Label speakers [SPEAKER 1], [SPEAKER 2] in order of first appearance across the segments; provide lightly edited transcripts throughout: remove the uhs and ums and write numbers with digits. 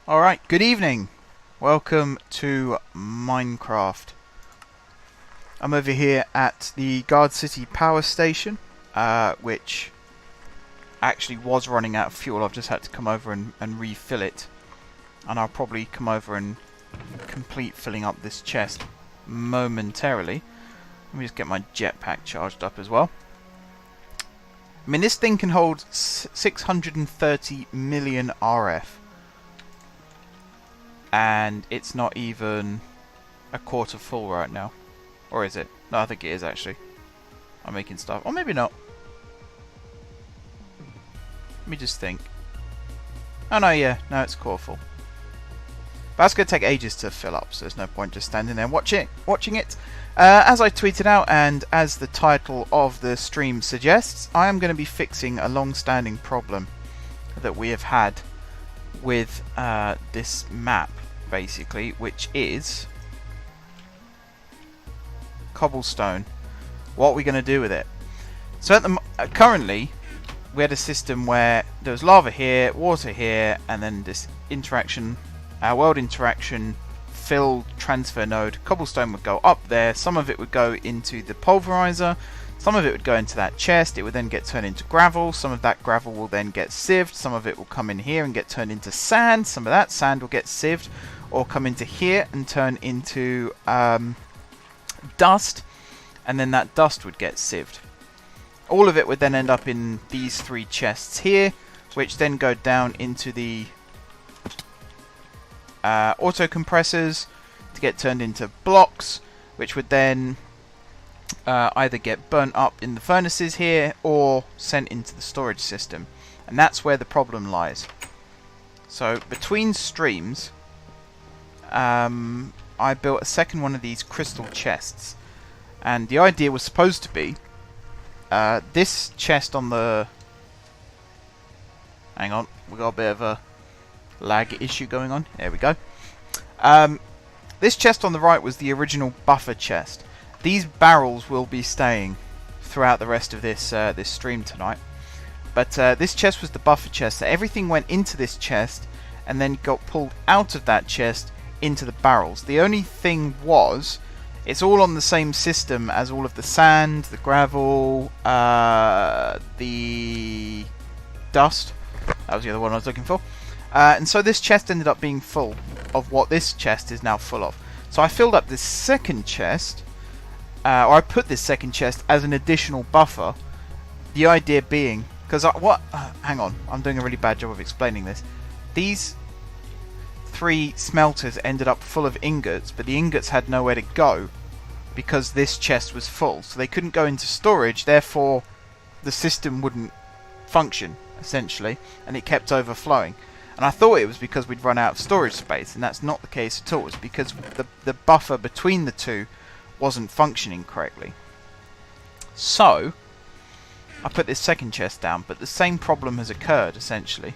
[SPEAKER 1] Alright, good evening. Welcome to Minecraft. I'm over here at the Gardcity power station, which actually was running out of fuel. I've just had to come over and refill it. And I'll probably come over and complete filling up this chest momentarily. Let me just get my jetpack charged up as well. I mean, this thing can hold 630 million RF. And it's not even a quarter full right now. Or is it? No, I think it is actually. I'm making stuff. Or maybe not. Let me just think. Oh no, yeah. No, it's quarter full. But that's going to take ages to fill up, so there's no point just standing there watching it. As I tweeted out, and as the title of the stream suggests, I am going to be fixing a long-standing problem that we have had with this map, basically, which is cobblestone. What are we going to do with it? So at the currently, we had a system where there was lava here, water here, and then this interaction, world interaction filled transfer node. Cobblestone would go up there. Some of it would go into the pulverizer. Some of it would go into that chest. It would then get turned into gravel. Some of that gravel will then get sieved. Some of it will come in here and get turned into sand. Some of that sand will get sieved or come into here and turn into dust. And then that dust would get sieved. All of it would then end up in these three chests here, which then go down into the auto compressors to get turned into blocks, which would then either get burnt up in the furnaces here or sent into the storage system. And that's where the problem lies. So between streams, I built a second one of these crystal chests, and the idea was supposed to be this chest on the... Hang on, we got a bit of a lag issue going on. There we go. This chest on the right was the original buffer chest. These barrels will be staying throughout the rest of this this stream tonight. But this chest was the buffer chest. So everything went into this chest and then got pulled out of that chest into the barrels. The only thing was, it's all on the same system as all of the sand, the gravel, the dust. That was the other one I was looking for. And so this chest ended up being full of what this chest is now full of. So I filled up this second chest, or I put this second chest as an additional buffer. The idea being, because hang on, I'm doing a really bad job of explaining this. These three smelters ended up full of ingots, but the ingots had nowhere to go because this chest was full. So they couldn't go into storage, therefore the system wouldn't function, essentially, and it kept overflowing. And I thought it was because we'd run out of storage space, and that's not the case at all. It's because the buffer between the two wasn't functioning correctly. So I put this second chest down, but the same problem has occurred, essentially.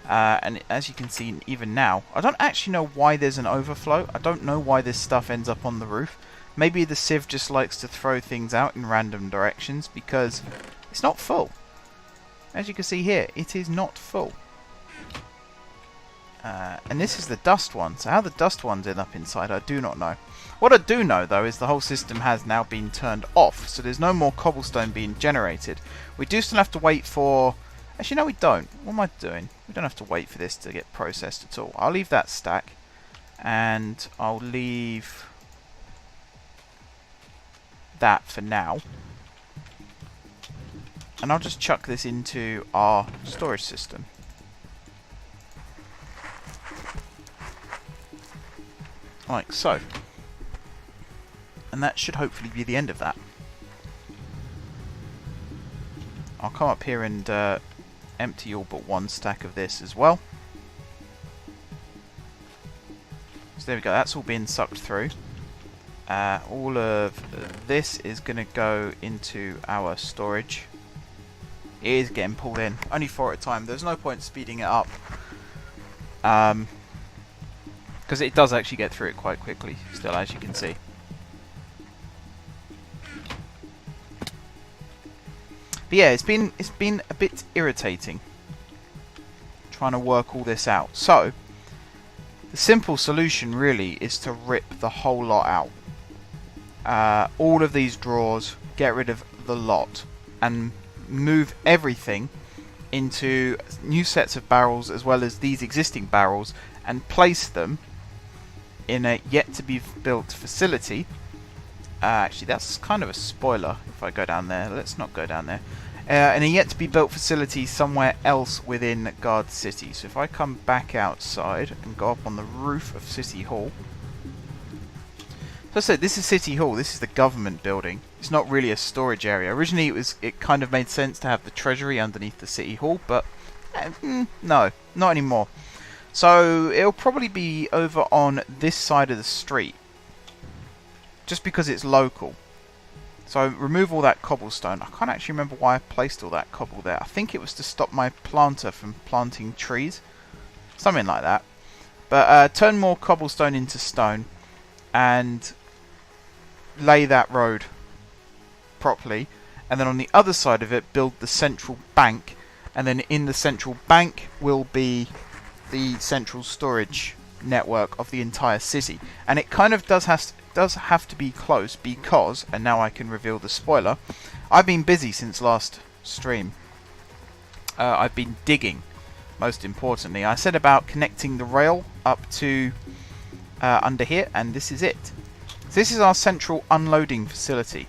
[SPEAKER 1] And as you can see, even now, I don't actually know why there's an overflow. I don't know why this stuff ends up on the roof. Maybe the sieve just likes to throw things out in random directions, because it's not full. As you can see here, it is not full. And this is the dust one, so how the dust ones end up inside, I do not know. What I do know, though, is the whole system has now been turned off, so there's no more cobblestone being generated. We do still have to wait for... Actually, no, we don't. What am I doing? We don't have to wait for this to get processed at all. I'll leave that stack, and I'll leave that for now. And I'll just chuck this into our storage system. Like so. And that should hopefully be the end of that. I'll come up here and empty all but one stack of this as well. So there we go, that's all being sucked through. All of this is going to go into our storage. It is getting pulled in, only 4 at a time. There's no point speeding it up. Because it does actually get through it quite quickly, still, as you can see. But yeah, it's been a bit irritating trying to work all this out. So The simple solution really is to rip the whole lot out. All of these drawers, get rid of the lot, and move everything into new sets of barrels as well as these existing barrels, and place them in a yet to be built facility. Actually, that's kind of a spoiler if I go down there. Let's not go down there. In a yet to be built facility somewhere else within Gardcity. So if I come back outside and go up on the roof of City Hall. So I said, this is City Hall. This is the government building. It's not really a storage area. Originally it kind of made sense to have the treasury underneath the City Hall, but no, not anymore. So it'll probably be over on this side of the street, just because it's local. So remove all that cobblestone. I can't actually remember why I placed all that cobble there. I think it was to stop my planter from planting trees. Something like that. But turn more cobblestone into stone and lay that road properly. And then on the other side of it, build the central bank. And then in the central bank will be the central storage network of the entire city. And it kind of does have to be close because, and now I can reveal the spoiler, I've been busy since last stream. I've been digging, most importantly. I said about connecting the rail up to under here, and this is it. So this is our central unloading facility.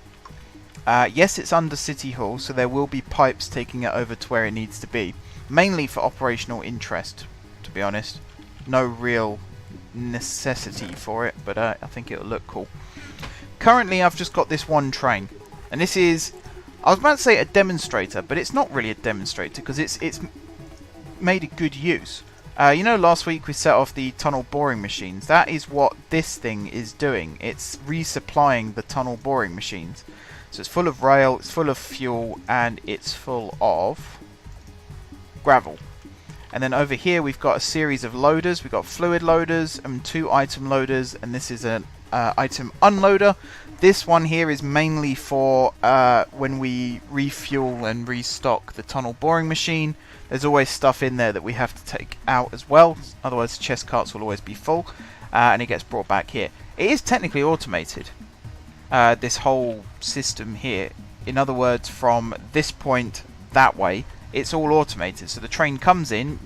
[SPEAKER 1] Yes, it's under City Hall, so there will be pipes taking it over to where it needs to be, mainly for operational interest, to be honest. No real necessity for it, but I think it'll look cool. Currently I've just got this one train, and this is, I was about to say a demonstrator, but it's not really a demonstrator because it's made a good use. You know, last week we set off the tunnel boring machines. That is what this thing is doing. It's resupplying the tunnel boring machines. So it's full of rail, it's full of fuel, and it's full of gravel. And then over here we've got a series of loaders. We've got fluid loaders and 2 item loaders, and this is an item unloader. This one here is mainly for when we refuel and restock the tunnel boring machine. There's always stuff in there that we have to take out as well, otherwise the chest carts will always be full, and it gets brought back here. It is technically automated, this whole system here. In other words, from this point that way, it's all automated. So the train comes in,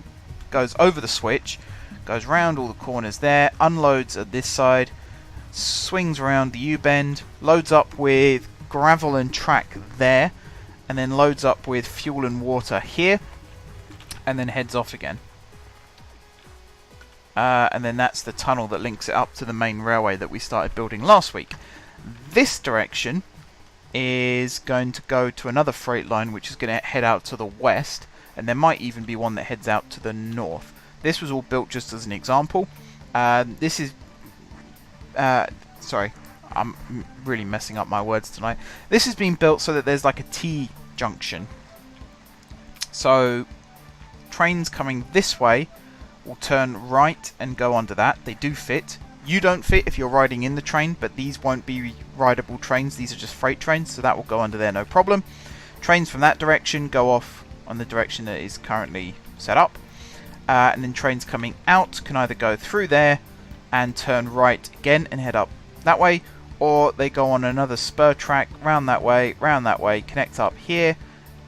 [SPEAKER 1] goes over the switch, goes round all the corners there, unloads at this side, swings around the U-bend, loads up with gravel and track there, and then loads up with fuel and water here, and then heads off again. And then that's the tunnel that links it up to the main railway that we started building last week. This direction is going to go to another freight line which is going to head out to the west, and there might even be one that heads out to the north. This was all built just as an example. This is sorry, I'm really messing up my words tonight. This has been built so that there's like a T junction, so trains coming this way will turn right and go under that. They do fit. You don't fit if you're riding in the train, but these won't be rideable trains. These are just freight trains, so that will go under there, no problem. Trains from that direction go off on the direction that is currently set up. And then trains coming out can either go through there and turn right again and head up that way, or they go on another spur track, round that way, connect up here,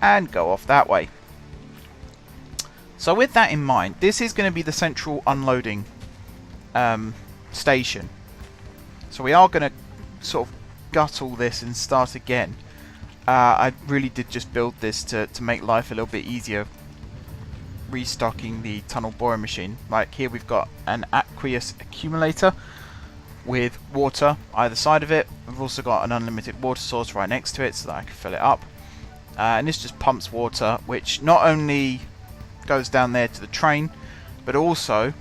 [SPEAKER 1] and go off that way. So with that in mind, this is going to be the central unloading station. So we are going to sort of gut all this and start again. I really did just build this to make life a little bit easier, restocking the tunnel boring machine. Like here we've got an aqueous accumulator with water either side of it. We've also got an unlimited water source right next to it so that I can fill it up. And this just pumps water, which not only goes down there to the train, but also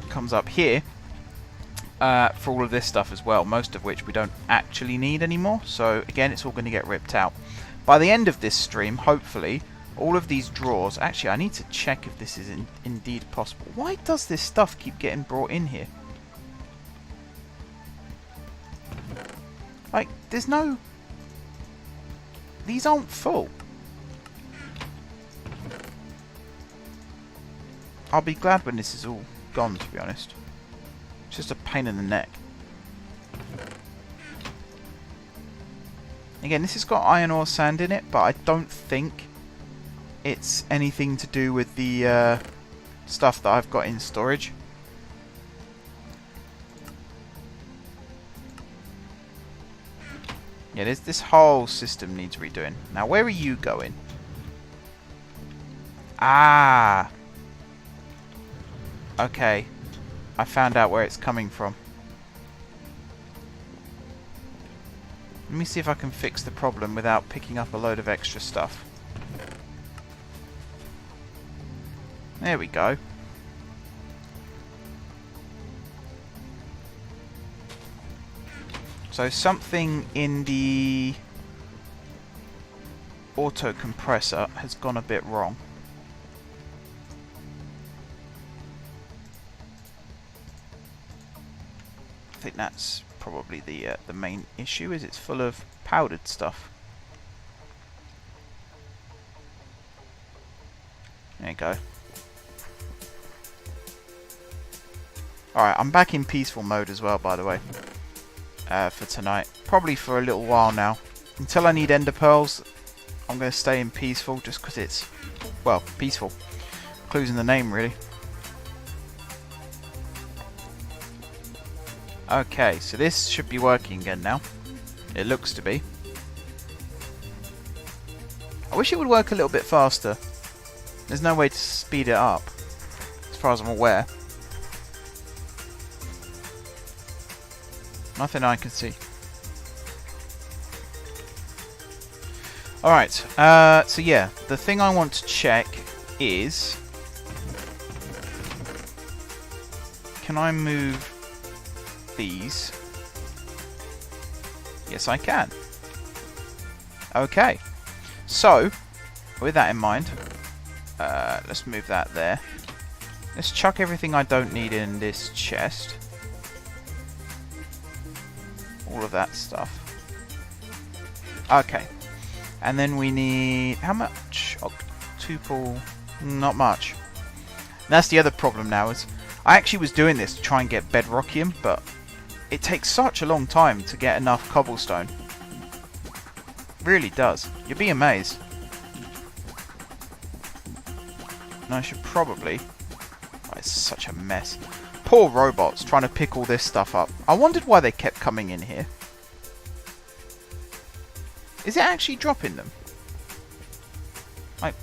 [SPEAKER 1] comes up here for all of this stuff as well, most of which we don't actually need anymore. So again, it's all going to get ripped out. By the end of this stream, hopefully, all of these drawers... Actually, I need to check if this is indeed possible. Why does this stuff keep getting brought in here? Like, there's no... These aren't full. I'll be glad when this is all gone, to be honest. It's just a pain in the neck. Again, this has got iron ore sand in it, but I don't think it's anything to do with the stuff that I've got in storage. Yeah, this whole system needs redoing. Now, where are you going? Ah! Okay. I found out where it's coming from. Let me see if I can fix the problem without picking up a load of extra stuff. There we go. So something in the auto compressor has gone a bit wrong. I think that's probably the main issue, is it's full of powdered stuff. There you go. Alright, I'm back in peaceful mode as well, by the way. For tonight. Probably for a little while now. Until I need ender pearls, I'm going to stay in peaceful just because it's, well, peaceful. Clues in the name, really. Okay, so this should be working again now. It looks to be. I wish it would work a little bit faster. There's no way to speed it up, as far as I'm aware. Nothing I can see. Alright, so yeah, the thing I want to check is... Can I move these? Yes, I can. Okay. So, with that in mind, let's move that there. Let's chuck everything I don't need in this chest. All of that stuff. Okay. And then we need... How much? Octuple... Not much. That's the other problem now, is I actually was doing this to try and get bedrockium, but it takes such a long time to get enough cobblestone. Really does. You'd be amazed. And I should probably... Oh, it's such a mess. Poor robots trying to pick all this stuff up. I wondered why they kept coming in here. Is it actually dropping them? Like...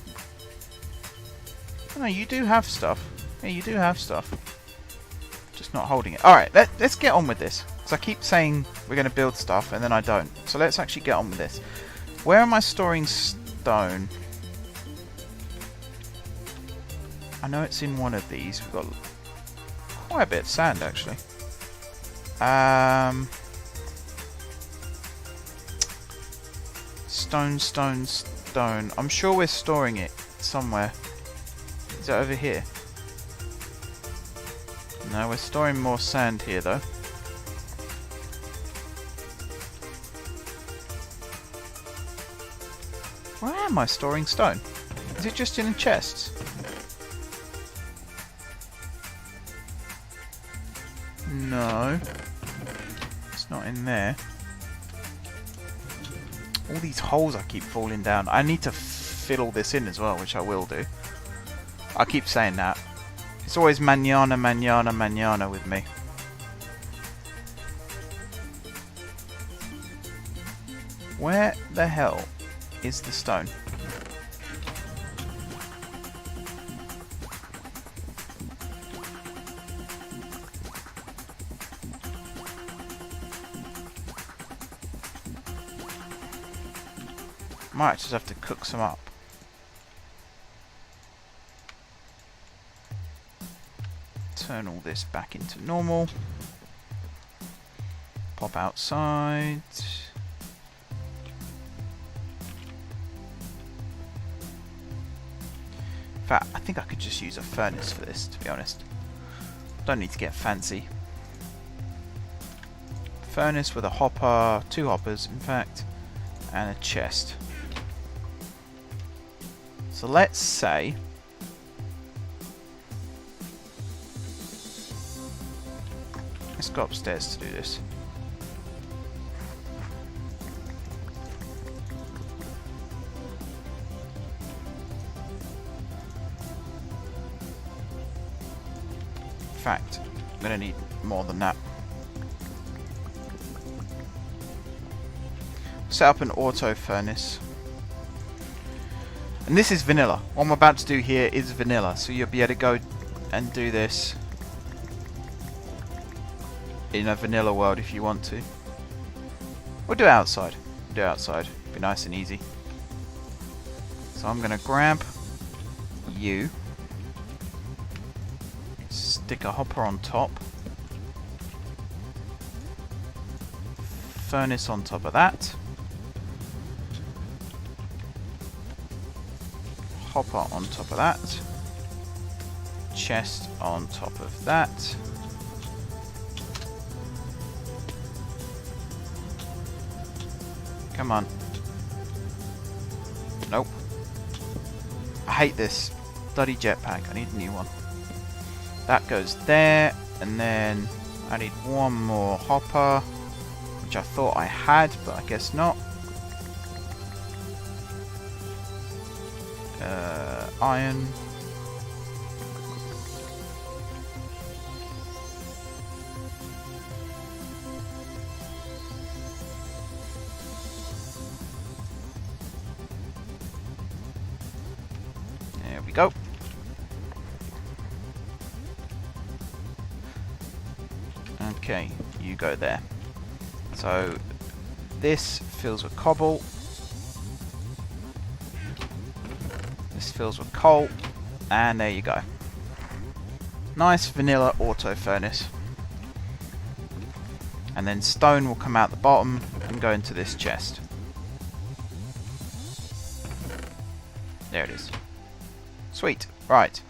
[SPEAKER 1] Oh, no, you do have stuff. Yeah, you do have stuff. Just not holding it. Alright, let's get on with this. Because I keep saying we're going to build stuff and then I don't. So let's actually get on with this. Where am I storing stone? I know it's in one of these. We've got quite a bit of sand, actually. Stone, stone, stone. I'm sure we're storing it somewhere. Is it over here? No, we're storing more sand here, though. Where am I storing stone? Is it just in chests? No. It's not in there. All these holes I keep falling down. I need to fill all this in as well, which I will do. I keep saying that. It's always mañana, mañana, mañana with me. Where the hell is the stone? Might just have to cook some up. Turn all this back into normal. Pop outside. In fact, I think I could just use a furnace for this, to be honest. Don't need to get fancy. Furnace with a hopper, 2 hoppers in fact, and a chest. So let's say Let's go upstairs to do this. In fact, I'm going to need more than that. Set up an auto furnace. And this is vanilla. What I'm about to do here is vanilla, so you'll be able to go and do this in a vanilla world if you want to. We'll do it outside. Do it outside. Be nice and easy. So I'm going to grab you, stick a hopper on top, furnace on top of that, hopper on top of that, chest on top of that, come on, nope, I hate this bloody jetpack, I need a new one. That goes there, and then I need one more hopper, which I thought I had, but I guess not. Iron. There we go. Okay, you go there. So this fills with cobble. This fills with coal. And there you go. Nice vanilla auto furnace. And then stone will come out the bottom and go into this chest. There it is. Sweet. Right.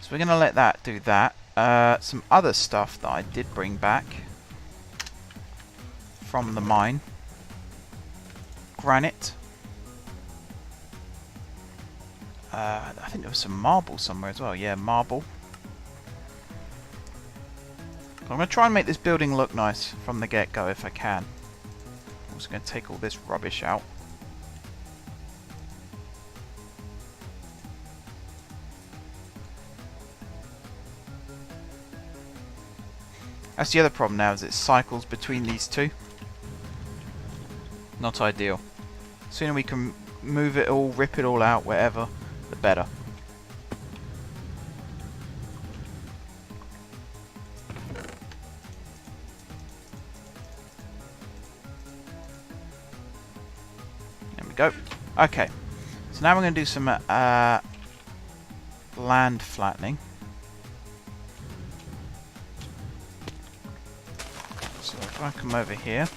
[SPEAKER 1] So we're going to let that do that. Some other stuff that I did bring back from the mine. Granite. I think there was some marble somewhere as well. Yeah, marble. I'm going to try and make this building look nice from the get-go if I can. I'm also going to take all this rubbish out. That's the other problem now, is it cycles between these two. Not ideal. The sooner we can move it all, rip it all out, wherever, the better. There we go. Okay. So now we're going to do some land flattening. So if I come over here.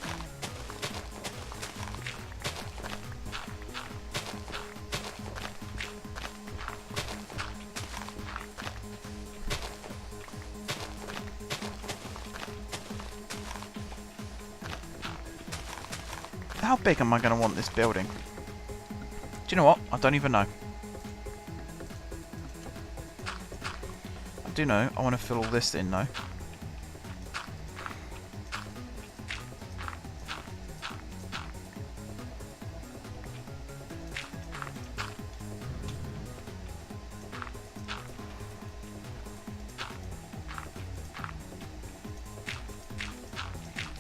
[SPEAKER 1] How big am I going to want this building? Do you know what? I don't even know. I do know. I want to fill all this in though.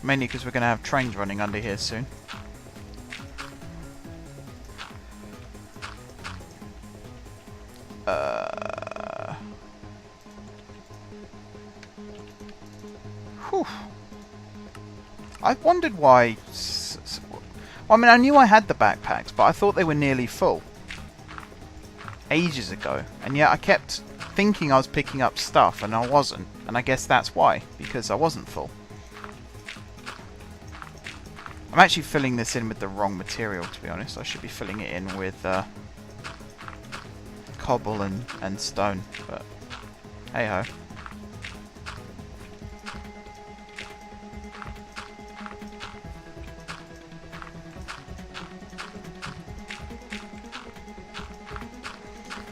[SPEAKER 1] Mainly because we're going to have trains running under here soon. Whew. I wondered why... Well, I mean, I knew I had the backpacks, but I thought they were nearly full. Ages ago. And yet I kept thinking I was picking up stuff, and I wasn't. And I guess that's why, because I wasn't full. I'm actually filling this in with the wrong material, to be honest. I should be filling it in with cobble and stone, but hey ho.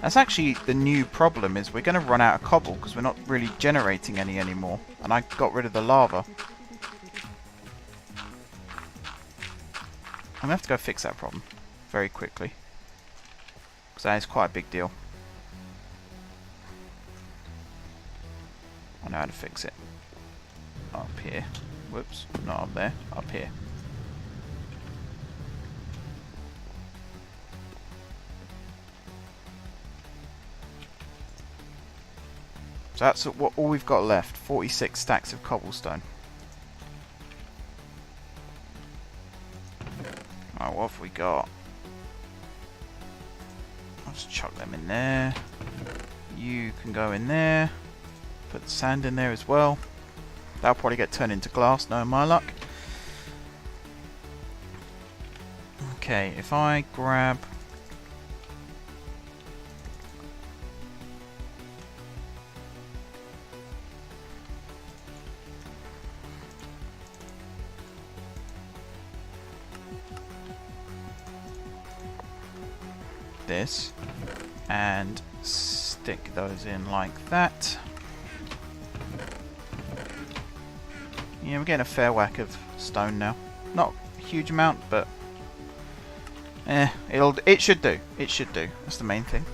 [SPEAKER 1] That's actually the new problem, is we're going to run out of cobble because we're not really generating any anymore. And I got rid of the lava. I'm going to have to go fix that problem very quickly, because that is quite a big deal. I know how to fix it. Up here. Whoops, not up there. Up here. So that's what all we've got left. 46 stacks of cobblestone. Alright, what have we got? I'll just chuck them in there. You can go in there. Put the sand in there as well. That'll probably get turned into glass, knowing my luck. Okay, if I grab... this and stick those in like that. Yeah, we're getting a fair whack of stone now. Not a huge amount, but it should do. It should do. That's the main thing.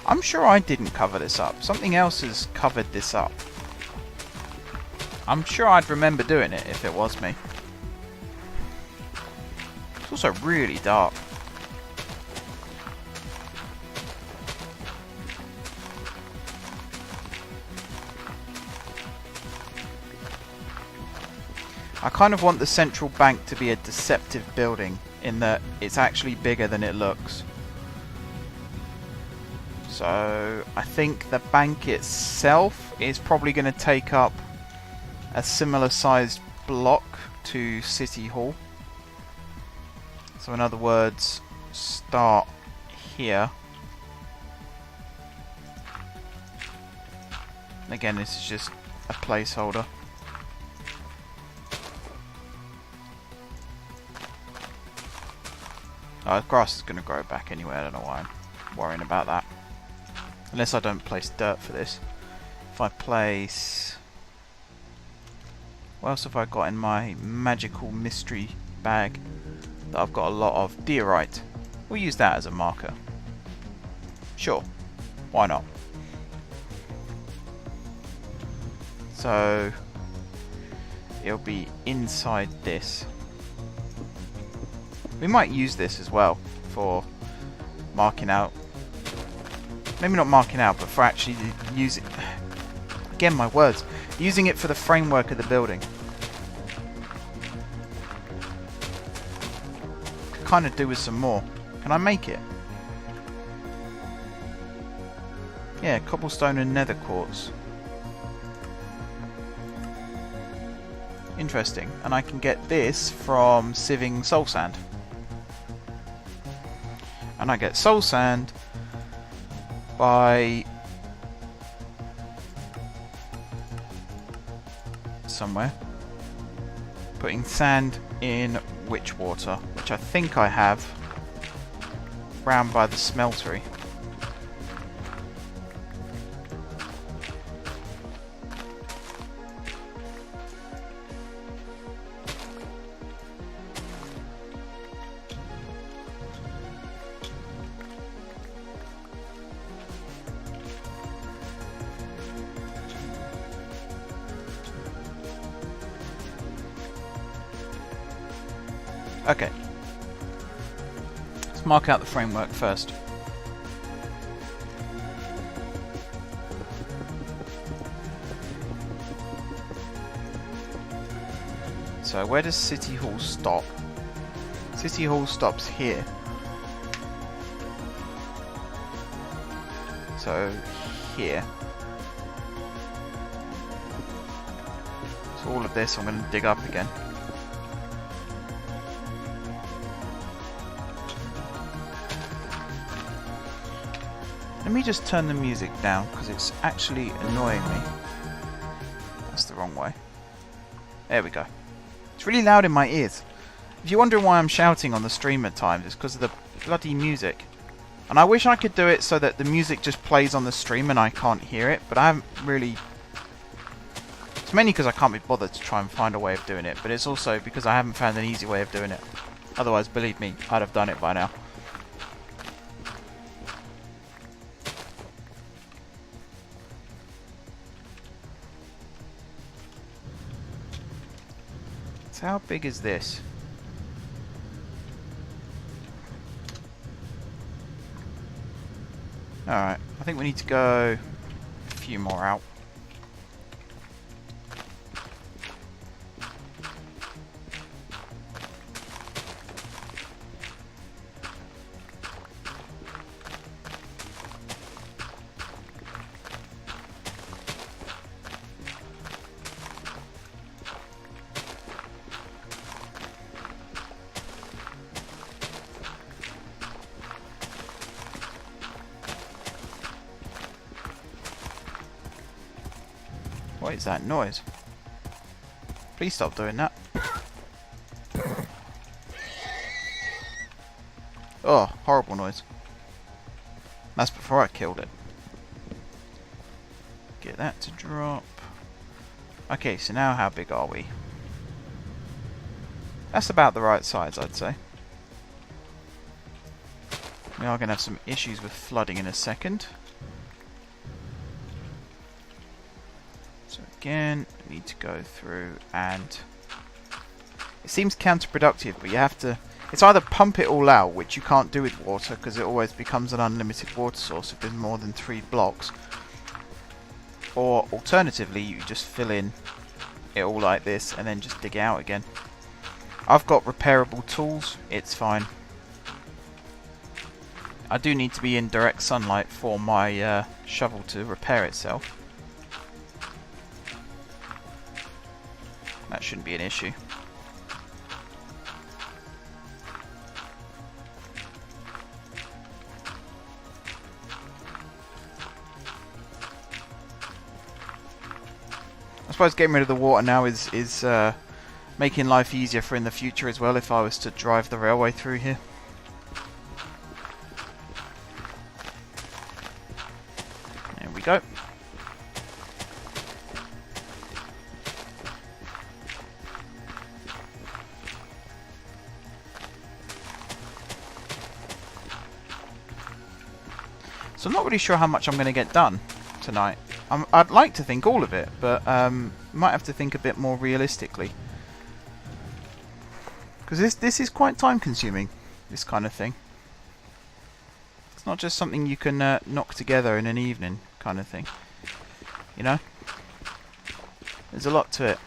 [SPEAKER 1] I'm sure I didn't cover this up. Something else has covered this up. I'm sure I'd remember doing it if it was me. It's also really dark. I kind of want the central bank to be a deceptive building in that it's actually bigger than it looks. So I think the bank itself is probably going to take up a similar sized block to City Hall. So in other words, start here. Again, this is just a placeholder. The grass is going to grow back anyway, I don't know why I'm worrying about that. Unless I don't place dirt for this. If I place... What else have I got in my magical mystery bag that I've got a lot of? Diorite. We'll use that as a marker. Sure. Why not? So... it'll be inside this. We might use this as well for marking out. Maybe not marking out, but for actually using... Again, my words. Using it for the framework of the building. Could kind of do with some more. Can I make it? Yeah, cobblestone and nether quartz. Interesting. And I can get this from sieving soul sand. And I get soul sand by somewhere putting sand in witch water, which I think I have round by the smeltery. Okay, let's mark out the framework first. So where does City Hall stop? City Hall stops here. So here. All of this I'm going to dig up again. Let me just turn the music down because it's actually annoying me. That's the wrong way. There we go. It's really loud in my ears. If you're wondering why I'm shouting on the stream at times, it's because of the bloody music. And I wish I could do it so that the music just plays on the stream and I can't hear it, but I haven't really... It's mainly because I can't be bothered to try and find a way of doing it, but it's also because I haven't found an easy way of doing it. Otherwise, believe me, I'd have done it by now. So how big is this? Alright, I think we need to go a few more out. What is that noise? Please stop doing that. Oh, horrible noise. That's before I killed it. Get that to drop. Okay, so now how big are we? That's about the right size, I'd say. We are going to have some issues with flooding in a second. Again, I need to go through, and it seems counterproductive, but you have to, it's either pump it all out, which you can't do with water because it always becomes an unlimited water source if there's more than 3 blocks, or alternatively you just fill in it all like this and then just dig it out again. I've got repairable tools, it's fine. I do need to be in direct sunlight for my shovel to repair itself. That shouldn't be an issue. I suppose getting rid of the water now is making life easier for in the future as well if I was to drive the railway through here. There we go. So I'm not really sure how much I'm going to get done tonight. I'd like to think all of it, but might have to think a bit more realistically. Because this is quite time consuming, this kind of thing. It's not just something you can knock together in an evening kind of thing. You know? There's a lot to it.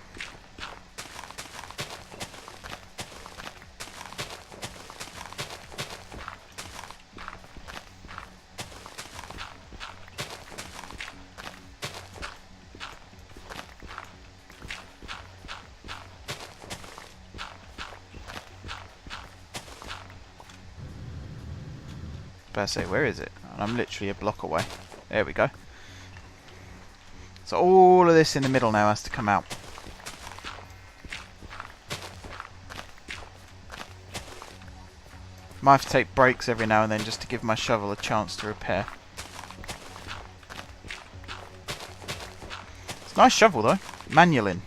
[SPEAKER 1] I say, where is it? And I'm literally a block away. There we go. So all of this in the middle now has to come out. Might have to take breaks every now and then just to give my shovel a chance to repair. It's a nice shovel though. Manualin.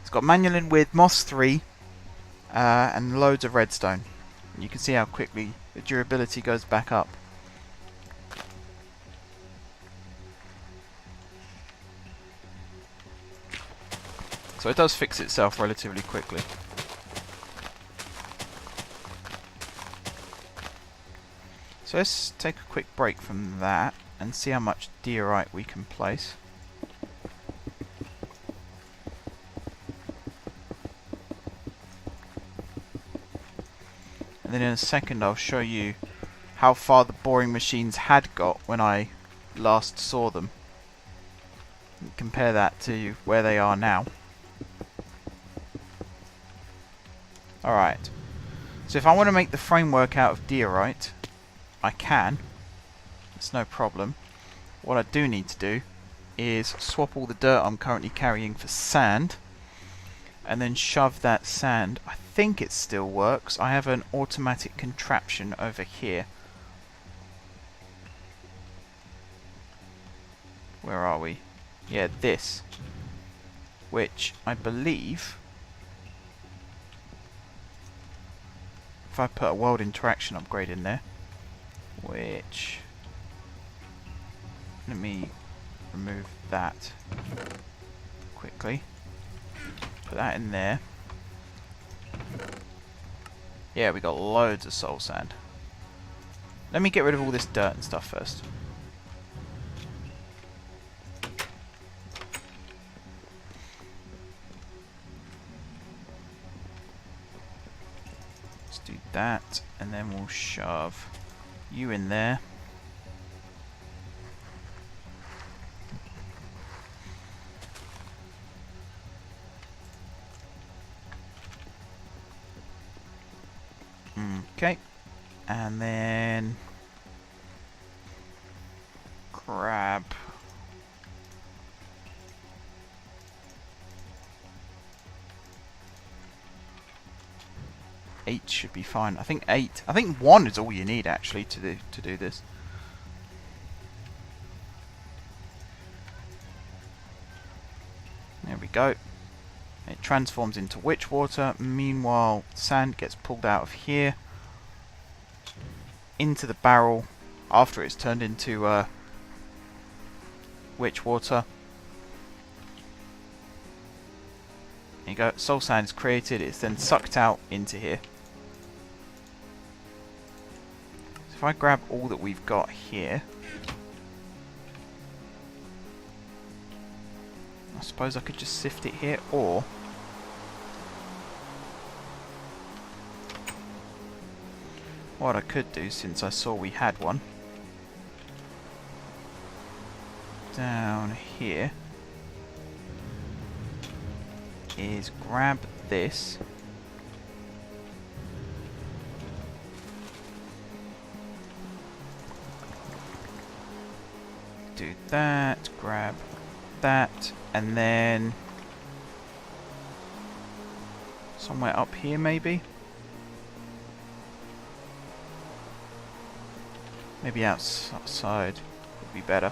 [SPEAKER 1] It's got manualin with Moss 3 and loads of redstone. You can see how quickly the durability goes back up. So it does fix itself relatively quickly. So let's take a quick break from that and see how much diorite we can place. And then in a second I'll show you how far the boring machines had got when I last saw them. And compare that to where they are now. Alright. So if I want to make the framework out of diorite, I can. It's no problem. What I do need to do is swap all the dirt I'm currently carrying for sand, and then shove that sand. I think it still works. I have an automatic contraption over here. Where are we? Yeah, this. Which I believe, if I put a world interaction upgrade in there, which, let me remove that quickly. Put that in there. Yeah, we got loads of soul sand. Let me get rid of all this dirt and stuff first. Let's do that, and then we'll shove you in there. Okay, and then grab eight should be fine. I think 1 is all you need actually to do this. There we go. It transforms into witch water. Meanwhile, sand gets pulled out of here into the barrel after it's turned into witch water. There you go. Soul sand is created. It's then sucked out into here. So if I grab all that we've got here, I suppose I could just sift it here, or what I could do, since I saw we had one down here, is grab this, do that, grab that, and then somewhere up here maybe outside would be better.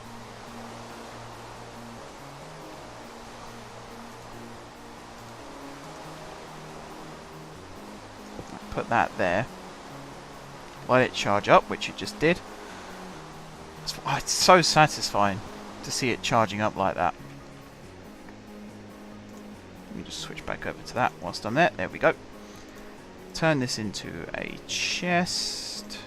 [SPEAKER 1] Put that there, let it charge up, which it just did. It's so satisfying to see it charging up like that. Let me just switch back over to that whilst I'm there. There we go. Turn this into a chest.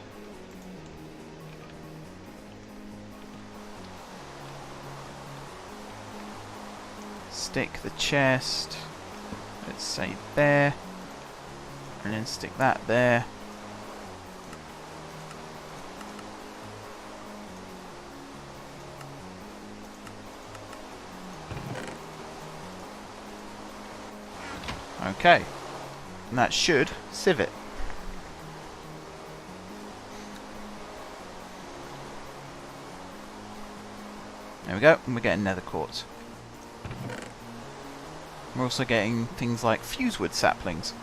[SPEAKER 1] Stick the chest, let's say there, and then stick that there. Okay, and that should sieve it. There we go, and we're getting nether quartz. We're also getting things like fusewood saplings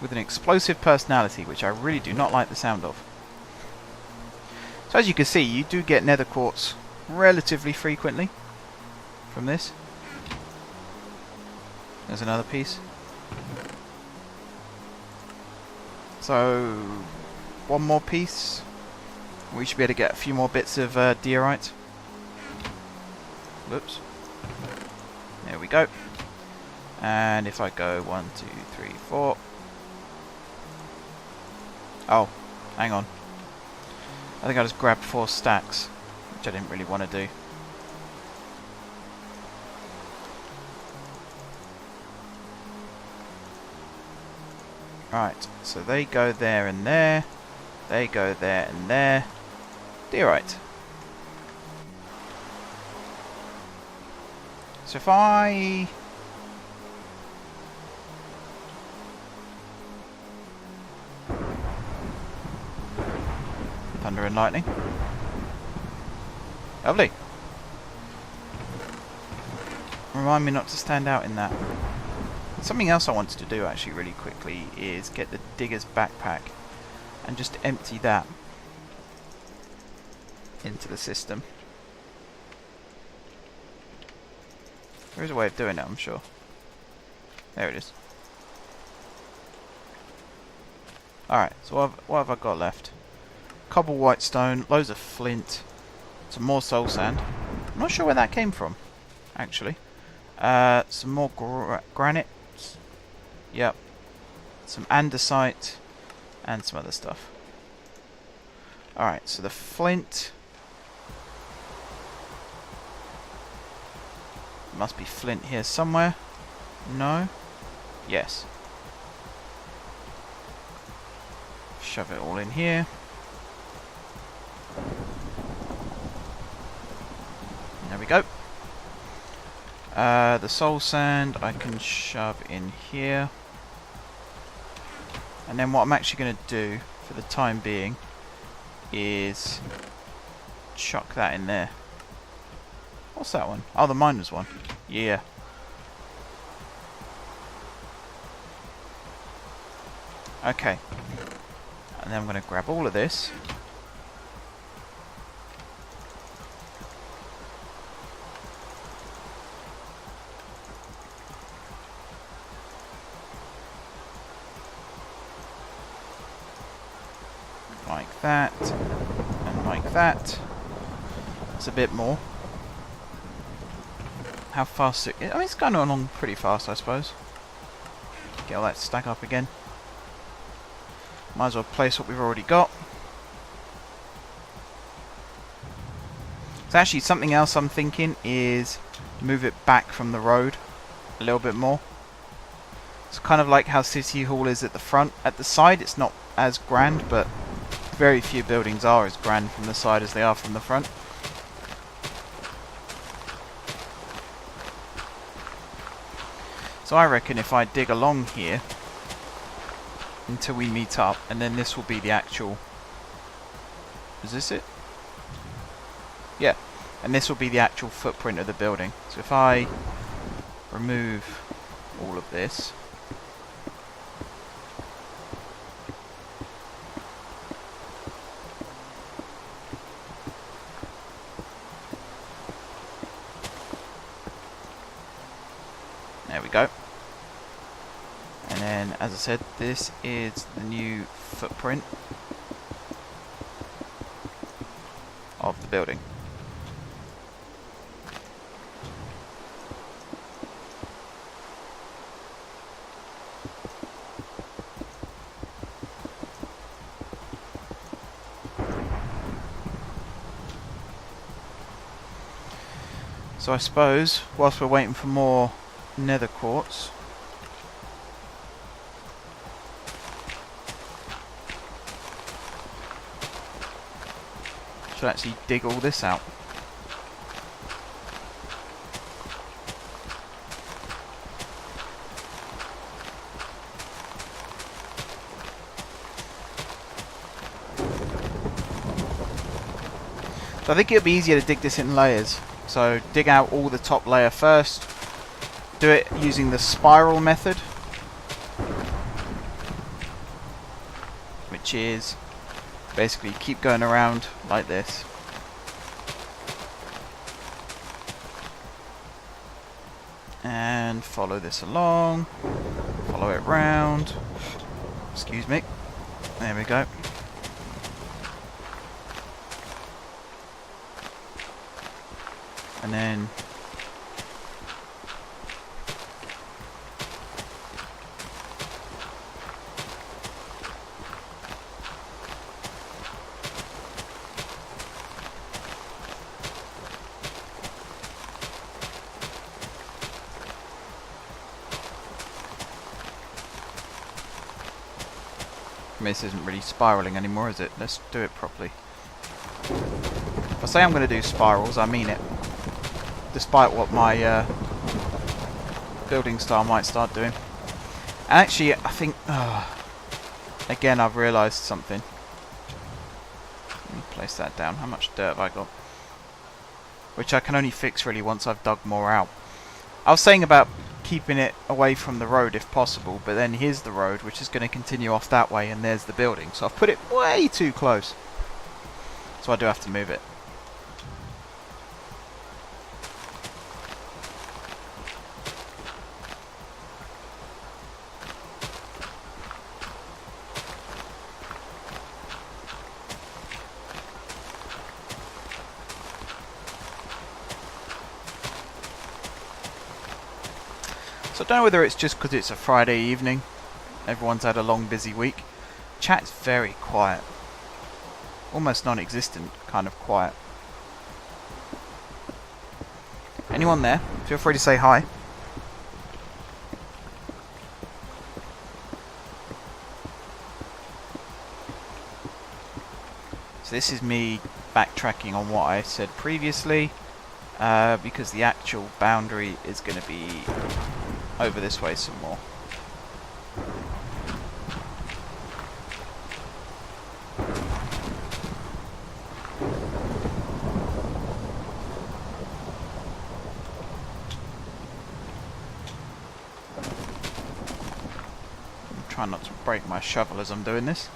[SPEAKER 1] with an explosive personality, which I really do not like the sound of. So as you can see, you do get nether quartz relatively frequently from this. There's another piece. So one more piece, we should be able to get a few more bits of diorite. Whoops. There we go. And if I go 1, 2, 3, 4. Oh, hang on. I think I just grabbed 4 stacks, which I didn't really want to do. Right, so they go there and there. They go there and there. Diorite. So if I Thunder and lightning. Lovely. Remind me not to stand out in that. Something else I wanted to do actually really quickly is get the digger's backpack and just empty that into the system. There is a way of doing it, I'm sure. There it is. Alright, so what have I got left? Cobble white stone, loads of flint, some more soul sand. I'm not sure where that came from, actually. Some more granite. Yep. Some andesite and some other stuff. Alright, so the flint. Must be flint here somewhere. No? Yes. Shove it all in here. There we go. The soul sand I can shove in here. And then what I'm actually going to do for the time being is chuck that in there. What's that one? Oh, the miner's one. Yeah. Okay. And then I'm going to grab all of this. Like that. And like that. It's a bit more. How fast I mean, it's going along pretty fast, I suppose. Get all that stack up again. Might as well place what we've already got. So actually, something else I'm thinking is move it back from the road a little bit more. It's kind of like how City Hall is at the front. At the side, it's not as grand, but very few buildings are as grand from the side as they are from the front. So I reckon if I dig along here until we meet up, and then this will be the actual... Is this it? Yeah. And this will be the actual footprint of the building. So if I remove all of this... There we go. And then, as I said, this is the new footprint of the building. So I suppose, whilst we're waiting for more nether quartz, should actually dig all this out. So I think it would be easier to dig this in layers. So dig out all the top layer first. Do it using the spiral method, which is basically keep going around like this. And follow this along. Follow it round. Excuse me. There we go. And then this isn't really spiraling anymore, is it? Let's do it properly. If I say I'm going to do spirals, I mean it. Despite what my building style might start doing. And actually, I think... again, I've realised something. place that down. How much dirt have I got? Which I can only fix really once I've dug more out. I was saying about keeping it away from the road if possible, but then here's the road, which is going to continue off that way, and there's the building. So I've put it way too close. So I do have to move it. So I don't know whether it's just because it's a Friday evening, everyone's had a long busy week. Chat's very quiet. Almost non-existent kind of quiet. Anyone there? Feel free to say hi. So this is me backtracking on what I said previously, because the actual boundary is going to be over this way some more. I'm trying not to break my shovel as I'm doing this.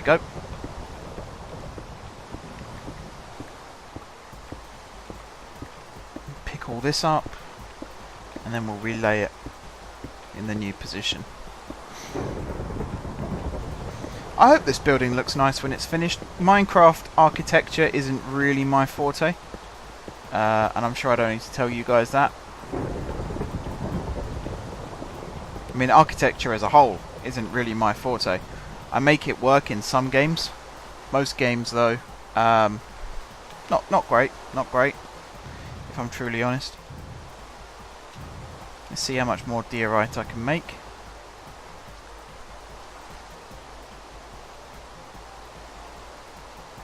[SPEAKER 1] Go. Pick all this up and then we'll relay it in the new position. I hope this building looks nice when it's finished. Minecraft architecture isn't really my forte, and I'm sure I don't need to tell you guys that. I mean, architecture as a whole isn't really my forte. I make it work in some games. Most games, though, not great. Not great, if I'm truly honest. Let's see how much more diorite I can make.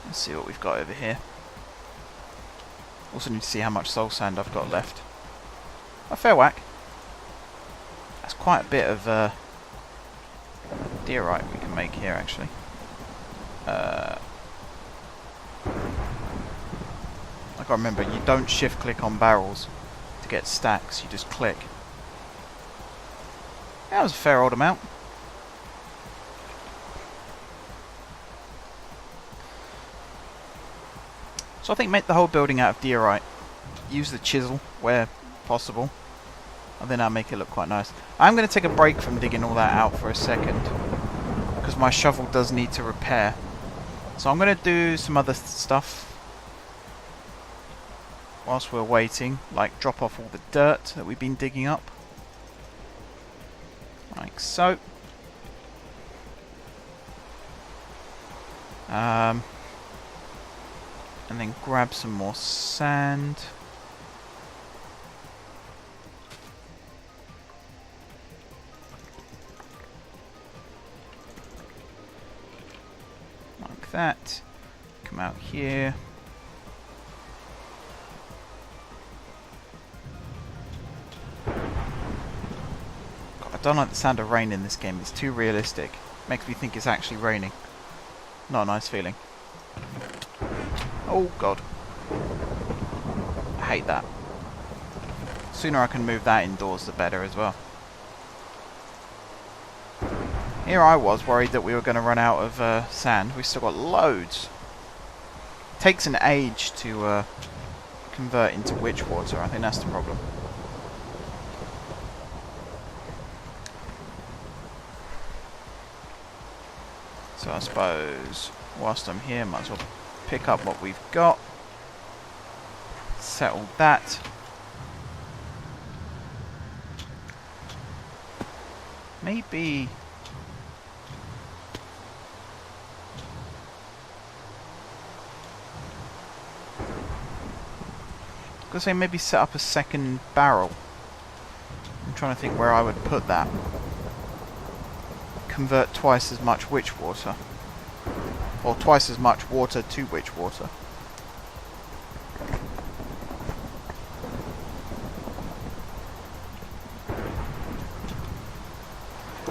[SPEAKER 1] Let's see what we've got over here. Also need to see how much soul sand I've got left. A fair whack. That's quite a bit of diorite we can make here, actually. I gotta remember, you don't shift click on barrels to get stacks, you just click. That was a fair old amount. So I think make the whole building out of diorite. Use the chisel where possible, and then I'll make it look quite nice. I'm going to take a break from digging all that out for a second, because my shovel does need to repair. So I'm going to do some other stuff whilst we're waiting, like drop off all the dirt that we've been digging up. Like so. And then grab some more sand. Like that. Come out here. God, I don't like the sound of rain in this game. It's too realistic. Makes me think it's actually raining. Not a nice feeling. Oh god. I hate that. Sooner I can move that indoors, the better as well. Here I was worried that we were going to run out of sand. We've still got loads. Takes an age to convert into witch water. I think that's the problem. So I suppose whilst I'm here, might as well pick up what we've got. Settle that. Maybe... I was going to say maybe set up a second barrel. I'm trying to think where I would put that. Convert twice as much witch water. Or twice as much water to witch water.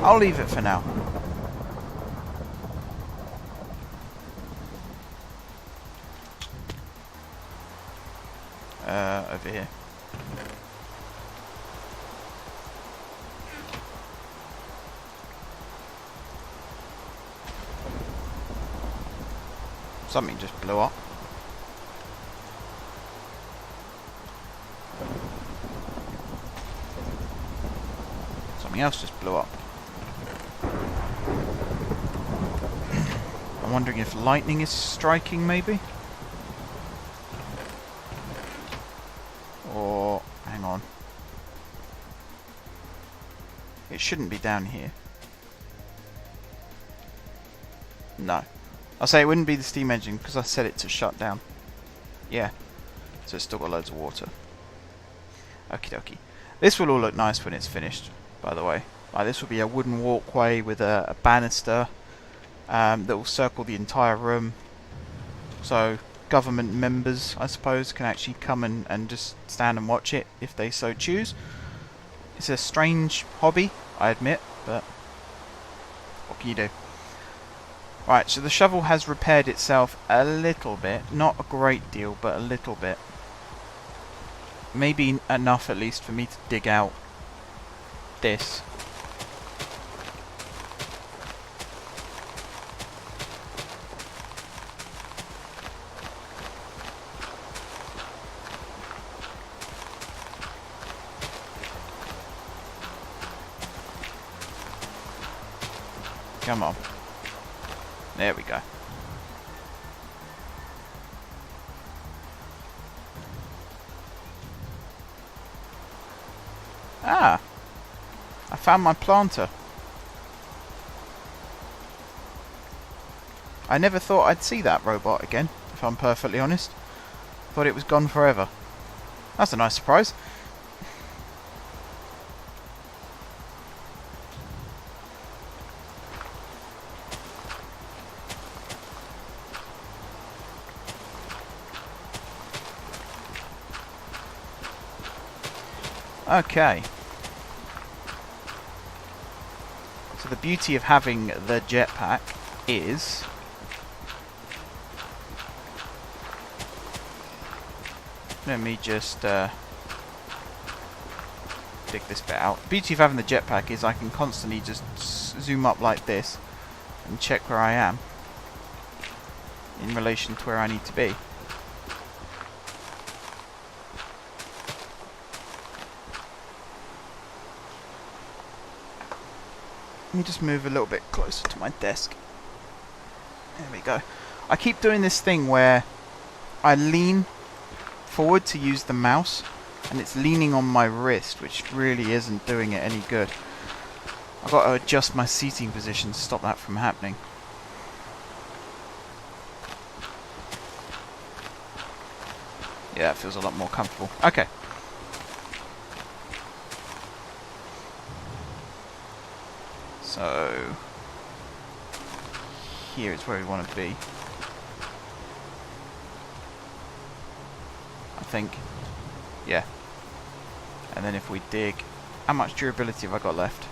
[SPEAKER 1] I'll leave it for now. Over here. Something just blew up. Something else just blew up. I'm wondering if lightning is striking, maybe? Or... hang on. It shouldn't be down here. No. I'll say it wouldn't be the steam engine because I set it to shut down. Yeah. So it's still got loads of water. Okie dokie. This will all look nice when it's finished, by the way. Like, this will be a wooden walkway with a banister that will circle the entire room. So government members, I suppose, can actually come and just stand and watch it if they so choose. It's a strange hobby, I admit, but what can you do? Right, so the shovel has repaired itself a little bit. Not a great deal, but a little bit. Maybe enough, at least, for me to dig out this. Come on. There we go. Ah! I found my planter. I never thought I'd see that robot again, if I'm perfectly honest. Thought it was gone forever. That's a nice surprise. Okay. So the beauty of having the jetpack is let me just dig this bit out. The beauty of having the jetpack is I can constantly just zoom up like this and check where I am in relation to where I need to be. Let me just move a little bit closer to my desk. There we go. I keep doing this thing where I lean forward to use the mouse and it's leaning on my wrist, which really isn't doing it any good. I've got to adjust my seating position to stop that from happening. Yeah, it feels a lot more comfortable. Okay. So here is where we want to be. I think. Yeah. And then if we dig, how much durability have I got left?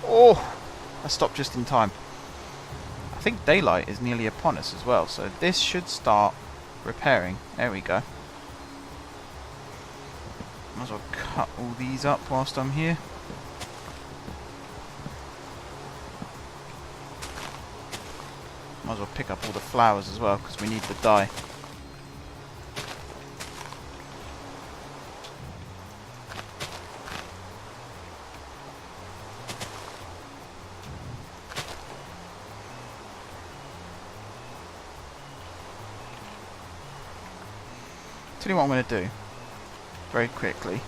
[SPEAKER 1] Oh! I stopped just in time. I think daylight is nearly upon us as well, so this should start repairing. There we go. Might as well cut all these up whilst I'm here. Might as well pick up all the flowers as well, because we need the dye. Tell you what I'm going to do, very quickly.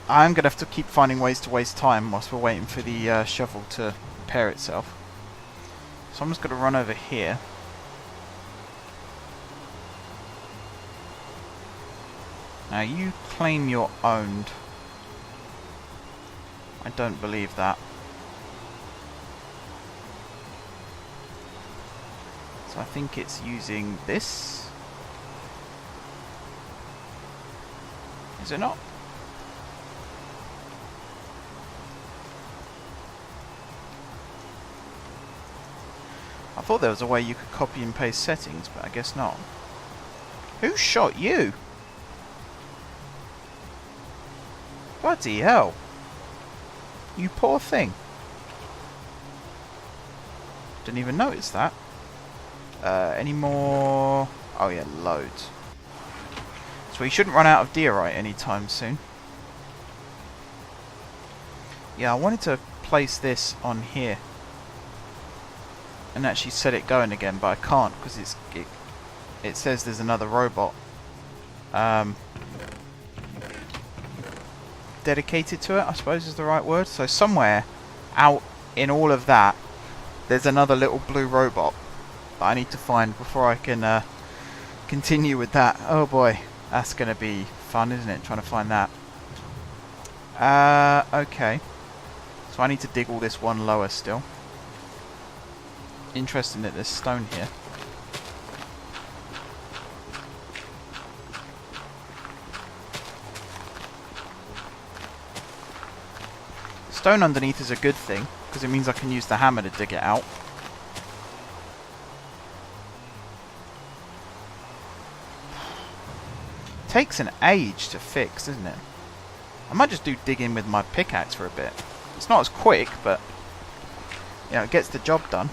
[SPEAKER 1] I'm going to have to keep finding ways to waste time whilst we're waiting for the shovel to repair itself. So I'm just going to run over here. Now you claim you're owned. I don't believe that. So I think it's using this. Is it not? thought there was a way you could copy and paste settings, but I guess not. Who shot you? Bloody hell. You poor thing. Didn't even notice that. Any more? Oh yeah, loads. So we shouldn't run out of diorite anytime soon. Yeah, I wanted to place this on here and actually set it going again, but I can't because it says there's another robot dedicated to it, I suppose is the right word. So somewhere out in all of that there's another little blue robot that I need to find before I can continue with that. Oh boy, that's going to be fun, isn't it, trying to find that. Okay. So I need to dig all this one lower still. Interesting that there's stone here. Stone underneath is a good thing, because it means I can use the hammer to dig it out. Takes an age to fix, doesn't it? I might just do digging with my pickaxe for a bit. It's not as quick, but you know, it gets the job done.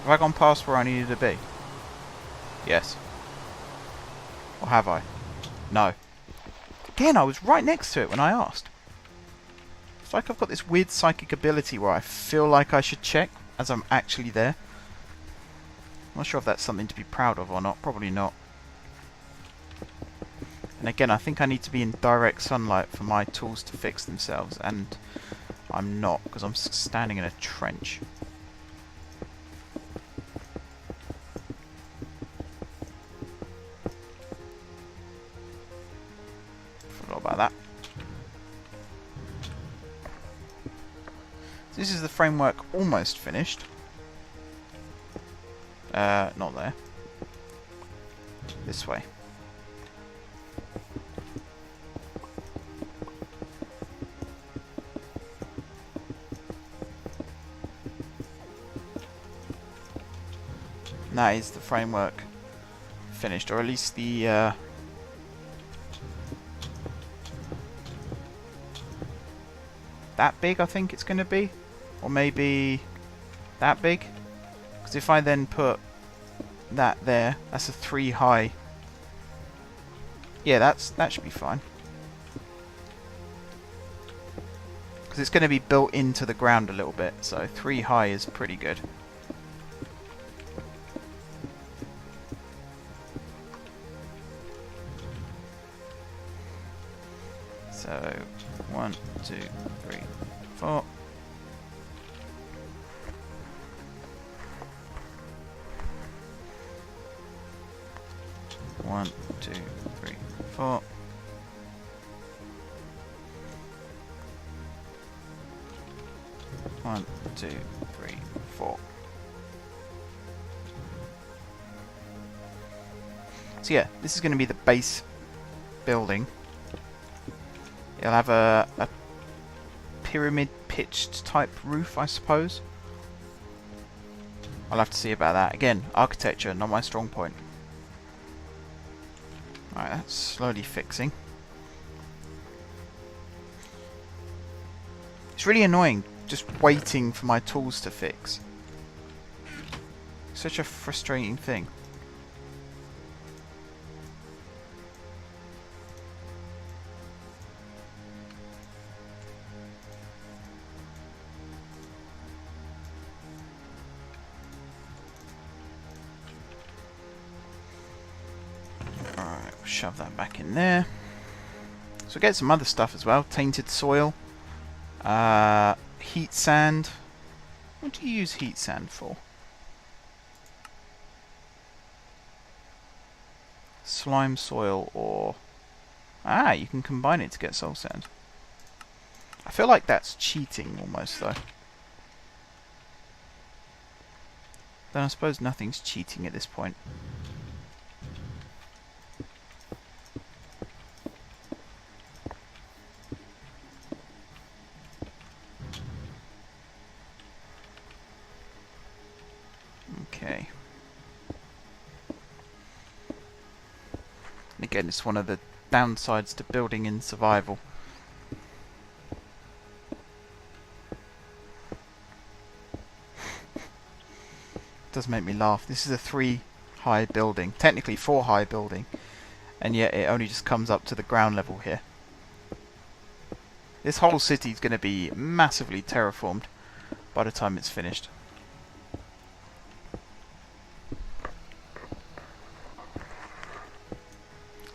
[SPEAKER 1] Have I gone past where I needed to be? Yes. Or have I? No. Again, I was right next to it when I asked. It's like I've got this weird psychic ability where I feel like I should check as I'm actually there. I'm not sure if that's something to be proud of or not. Probably not. And again, I think I need to be in direct sunlight for my tools to fix themselves. And I'm not, because I'm standing in a trench. Forgot about that. This is the framework almost finished. Not there. This way. And that is the framework finished, or at least the that big I think it's going to be. Or maybe that big. Because if I then put that there, that's a 3 high. Yeah, that should be fine. Because it's going to be built into the ground a little bit. So 3 high is pretty good. So 1, 2, 3, 4. One, two, three, four. One, two, three, four. So yeah, this is going to be the base building. It'll have a pyramid pitched type roof, I suppose. I'll have to see about that. Again, architecture, not my strong point. Alright, that's slowly fixing. It's really annoying just waiting for my tools to fix. Such a frustrating thing. Shove that back in there. So get some other stuff as well. Tainted soil. Heat sand. What do you use heat sand for? Slime soil or... Ah, you can combine it to get soul sand. I feel like that's cheating almost though. Then I suppose nothing's cheating at this point. Okay. And again, it's one of the downsides to building in survival. It does make me laugh. This is a 3-high building, technically 4-high building, and yet it only just comes up to the ground level here. This whole city is going to be massively terraformed by the time it's finished.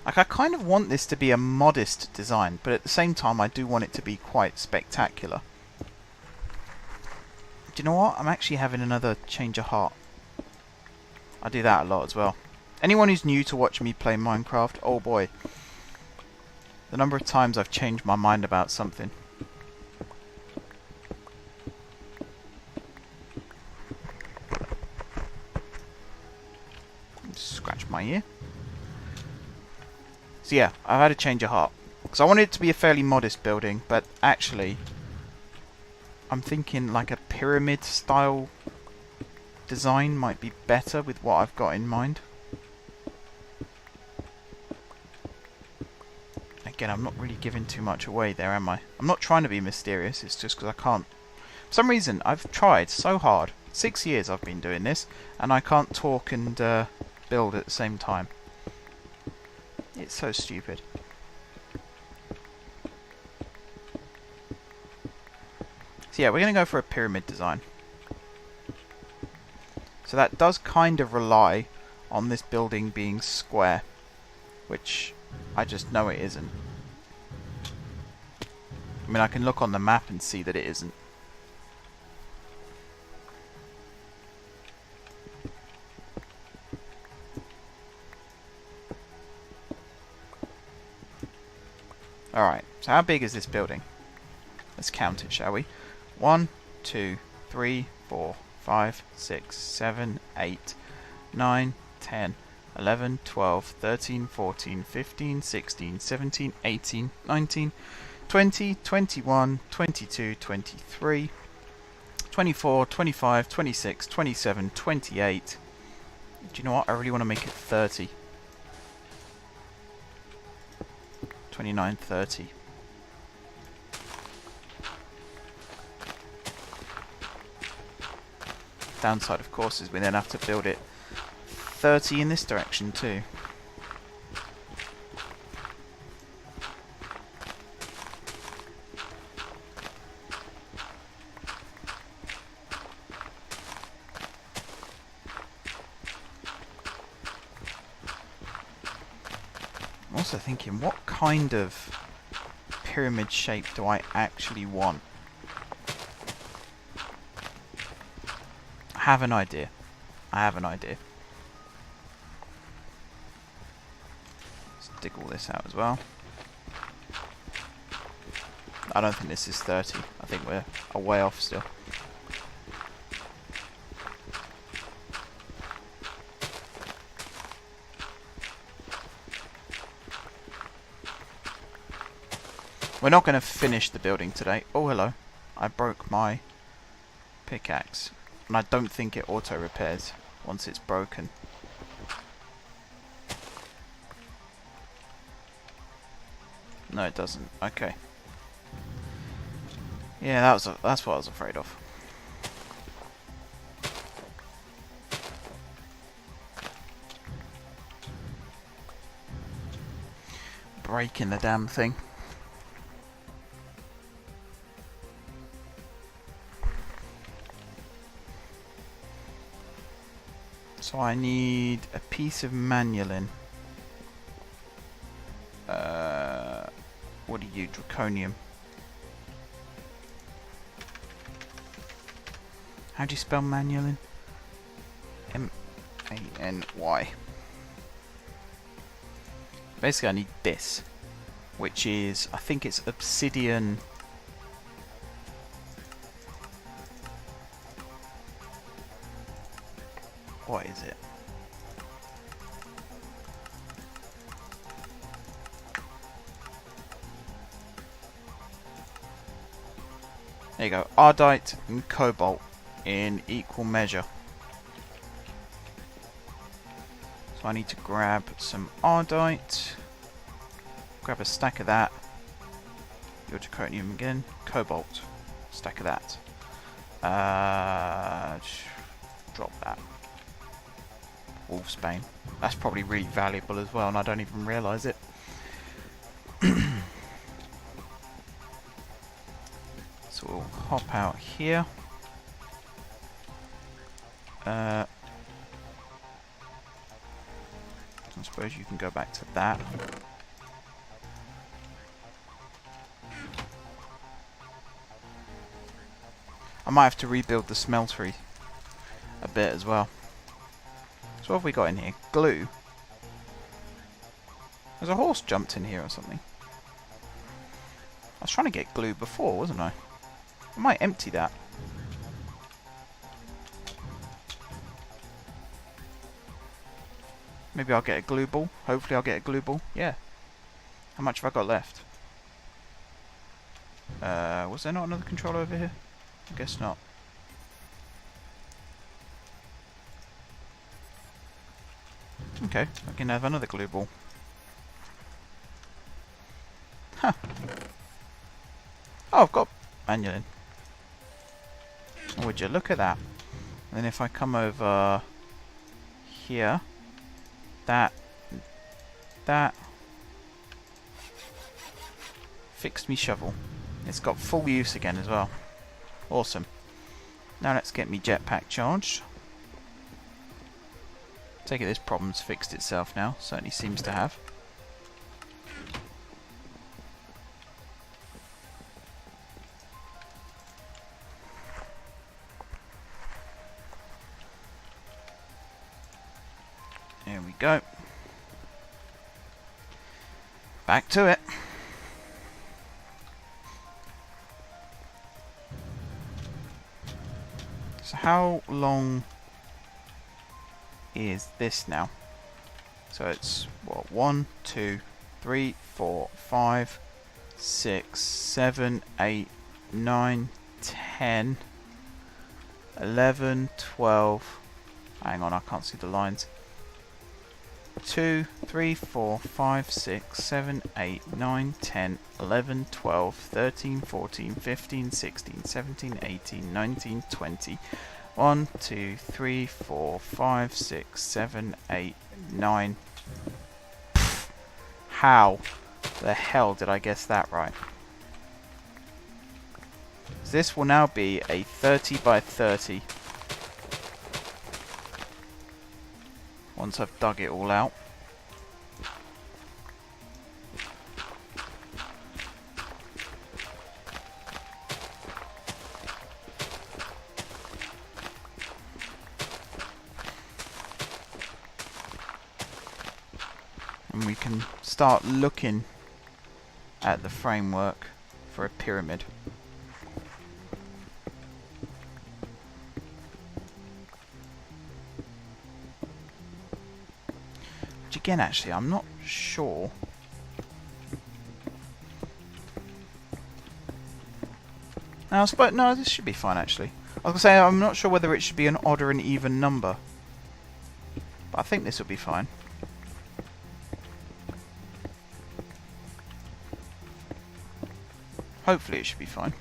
[SPEAKER 1] Like, I kind of want this to be a modest design, but at the same time I do want it to be quite spectacular. Do you know what? I'm actually having another change of heart. I do that a lot as well. Anyone who's new to watch me play Minecraft, oh boy. The number of times I've changed my mind about something. Scratch my ear. So yeah, I've had a change of heart. Because I wanted it to be a fairly modest building, but actually I'm thinking like a pyramid style design might be better with what I've got in mind. Again, I'm not really giving too much away there, am I? I'm not trying to be mysterious, it's just because I can't. For some reason, I've tried so hard. 6 years I've been doing this, and I can't talk and build at the same time. It's so stupid. So yeah, we're going to go for a pyramid design. So that does kind of rely on this building being square, which I just know it isn't. I mean, I can look on the map and see that it isn't. Alright, so how big is this building? Let's count it, shall we? 1, 2, 3, 4, 5, 6, 7, 8, 9, 10, 11, 12, 13, 14, 15, 16, 17, 18, 19, 20, 21, 22, 23, 24, 25, 26, 27, 28. Do you know what? I really want to make it 30. 29, 30. Downside, of course, is we then have to build it 30 in this direction too. I'm also thinking, what kind of pyramid shape do I actually want? I have an idea. I have an idea. Let's dig all this out as well. I don't think this is 30. I think we're a way off still. We're not going to finish the building today. Oh, hello. I broke my pickaxe. And I don't think it auto-repairs once it's broken. No, it doesn't. Okay. Yeah, that's what I was afraid of. Breaking the damn thing. So I need a piece of manulin. What are you? Draconium. How do you spell manulin? M-A-N-Y. Basically I need this, which is, I think it's obsidian. What is it? There you go. Ardite and cobalt in equal measure. So I need to grab some ardite. Grab a stack of that. Your zirconium again. Cobalt. Stack of that. Drop that. Wolfsbane. That's probably really valuable as well, and I don't even realise it. So we'll hop out here. I suppose you can go back to that. I might have to rebuild the smeltery a bit as well. So what have we got in here? Glue. There's a horse jumped in here or something. I was trying to get glue before, wasn't I? I might empty that. Maybe I'll get a glue ball. Hopefully I'll get a glue ball. Yeah. How much have I got left? Was there not another controller over here? I guess not. Okay, I can have another glue ball. Huh. Oh, I've got annullin. Would you look at that? And then if I come over here, that fixed me shovel. It's got full use again as well. Awesome. Now let's get me jetpack charged. Take it this problem's fixed itself now. Certainly seems to have. There we go. Back to it. So how long is this now? So it's what, 1, 2, 3, 4, 5, 6, 7, 8, 9, 10, 11, 12. Hang on, I can't see the lines. 2, 3, 4, 5, 6, 7, 8, 9, 10, 11, 12, 13, 14, 15, 16, 17, 18, 19, 20. 1, 2, 3, 4, 5, 6, 7, 8, 9. Pfft. How the hell did I guess that right? This will now be a 30 by 30. Once I've dug it all out. And we can start looking at the framework for a pyramid. Which again, actually, I'm not sure. No, I suppose, no, this should be fine, actually. I was going to say, I'm not sure whether it should be an odd or an even number. But I think this will be fine. Hopefully it should be fine.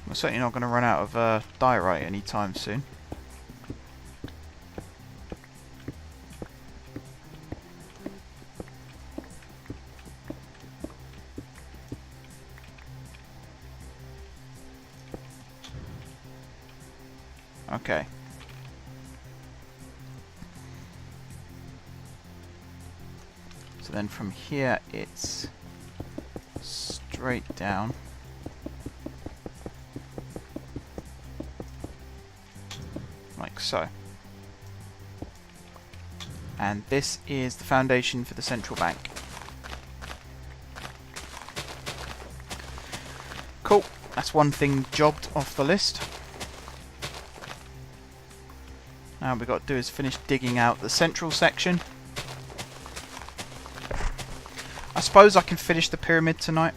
[SPEAKER 1] We're certainly not going to run out of diorite anytime soon. Okay. So then from here it's straight down. Like so. And this is the foundation for the central bank. Cool. That's one thing jobbed off the list. Now we've got to do is finish digging out the central section. I suppose I can finish the pyramid tonight.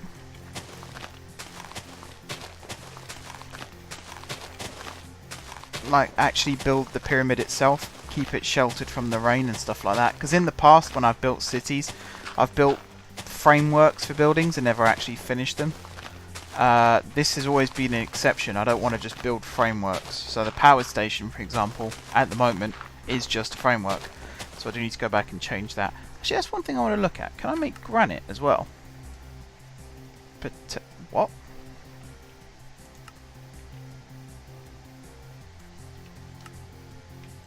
[SPEAKER 1] Like, actually build the pyramid itself. Keep it sheltered from the rain and stuff like that. Because in the past, when I've built cities, I've built frameworks for buildings and never actually finished them. This has always been an exception. I don't want to just build frameworks. So the power station, for example, at the moment is just a framework. So I do need to go back and change that. Actually, that's one thing I want to look at. Can I make granite as well? But what?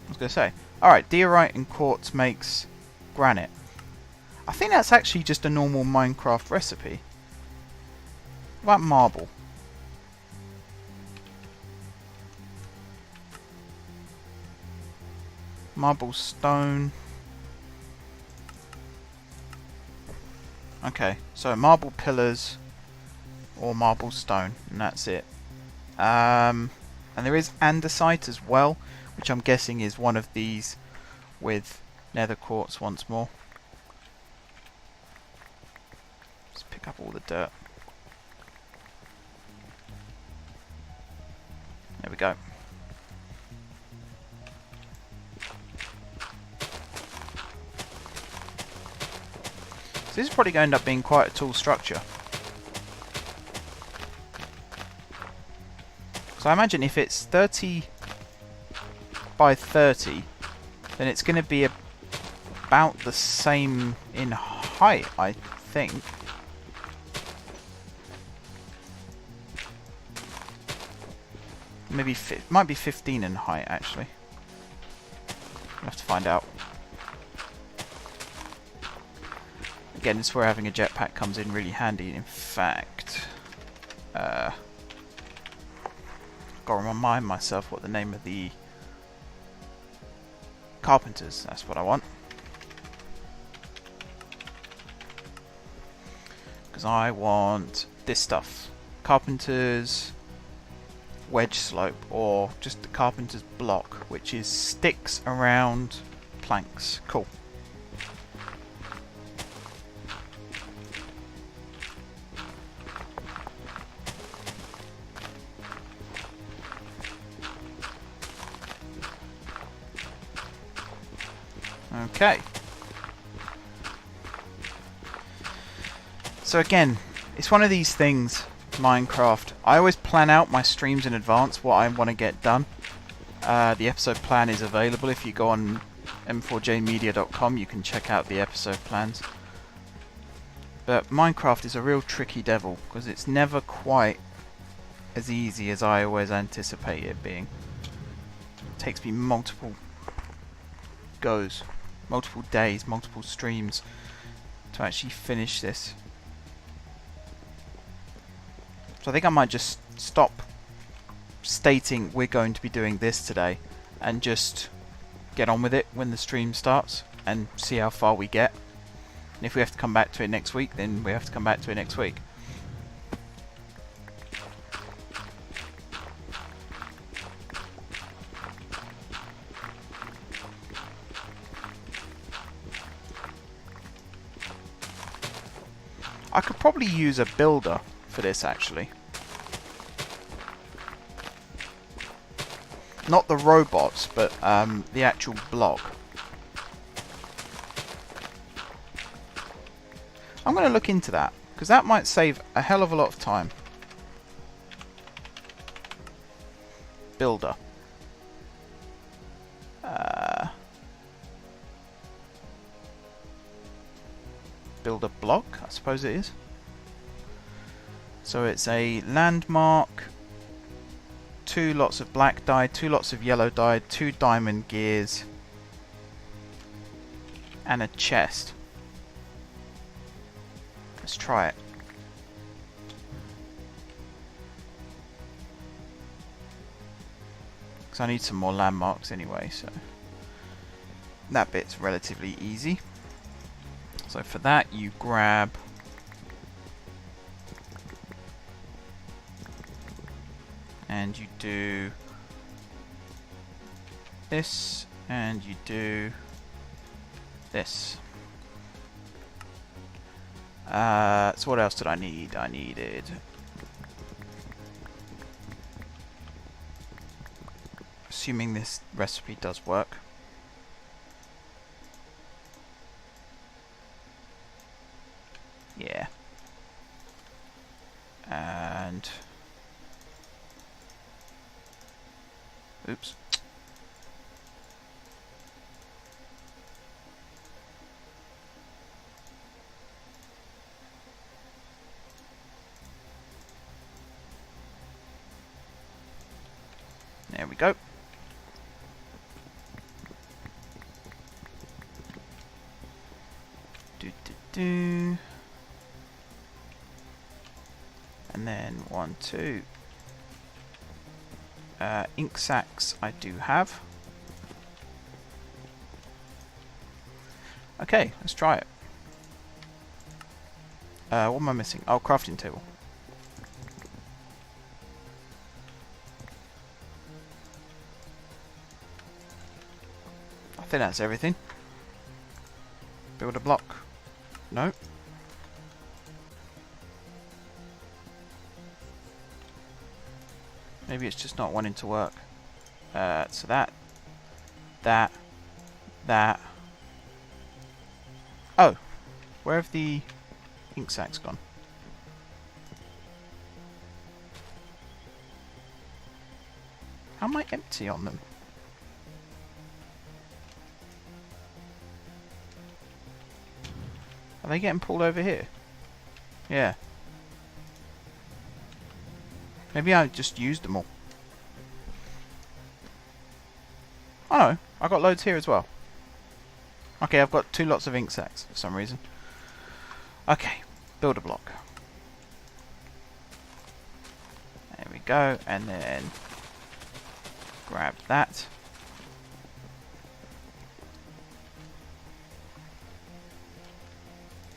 [SPEAKER 1] I was going to say. Alright, diorite and quartz makes granite. I think that's actually just a normal Minecraft recipe. What about marble? Marble stone. Okay, so marble pillars or marble stone, and that's it. And there is andesite as well, which I'm guessing is one of these with nether quartz once more. Just pick up all the dirt. There we go. So this is probably going to end up being quite a tall structure. So I imagine if it's 30 by 30, then it's going to be about the same in height, I think. Maybe might be 15 in height, actually. We'll have to find out. Again, this is where having a jetpack comes in really handy. In fact, got to remind myself what the name of the carpenters. That's what I want. Because I want this stuff. Carpenters wedge slope, or just the carpenter's block, which is sticks around planks. Cool. Okay. So again, it's one of these things, Minecraft. I always plan out my streams in advance, what I want to get done. The episode plan is available. If you go on m4jmedia.com, you can check out the episode plans. But Minecraft is a real tricky devil, because it's never quite as easy as I always anticipate it being. It takes me multiple goes, multiple days, multiple streams to actually finish this. So I think I might just stop stating we're going to be doing this today and just get on with it when the stream starts and see how far we get. And if we have to come back to it next week, then we have to come back to it next week. I could probably use a builder for this, actually. Not the robots, but the actual block. I'm going to look into that, because that might save a hell of a lot of time. Builder. Build a block, I suppose it is. So it's a landmark, 2 lots of black dye, 2 lots of yellow dye, 2 diamond gears, and a chest. Let's try it. Because I need some more landmarks anyway, so that bit's relatively easy. So for that, you grab and you do this, and you do this. So what else did I need? I needed... Assuming this recipe does work. Yeah. And... Oops. There we go. And then 1, 2. Ink sacs I do have. Okay, let's try it. What am I missing? Oh, crafting table. I think that's everything. Build a block. No. Maybe it's just not wanting to work. So that. Oh, where have the ink sacs gone? How am I empty on them? Are they getting pulled over here? Yeah. Maybe I just used them all. Oh no, I got loads here as well. Okay, I've got 2 lots of ink sacs for some reason. Okay, build a block. There we go, and then grab that.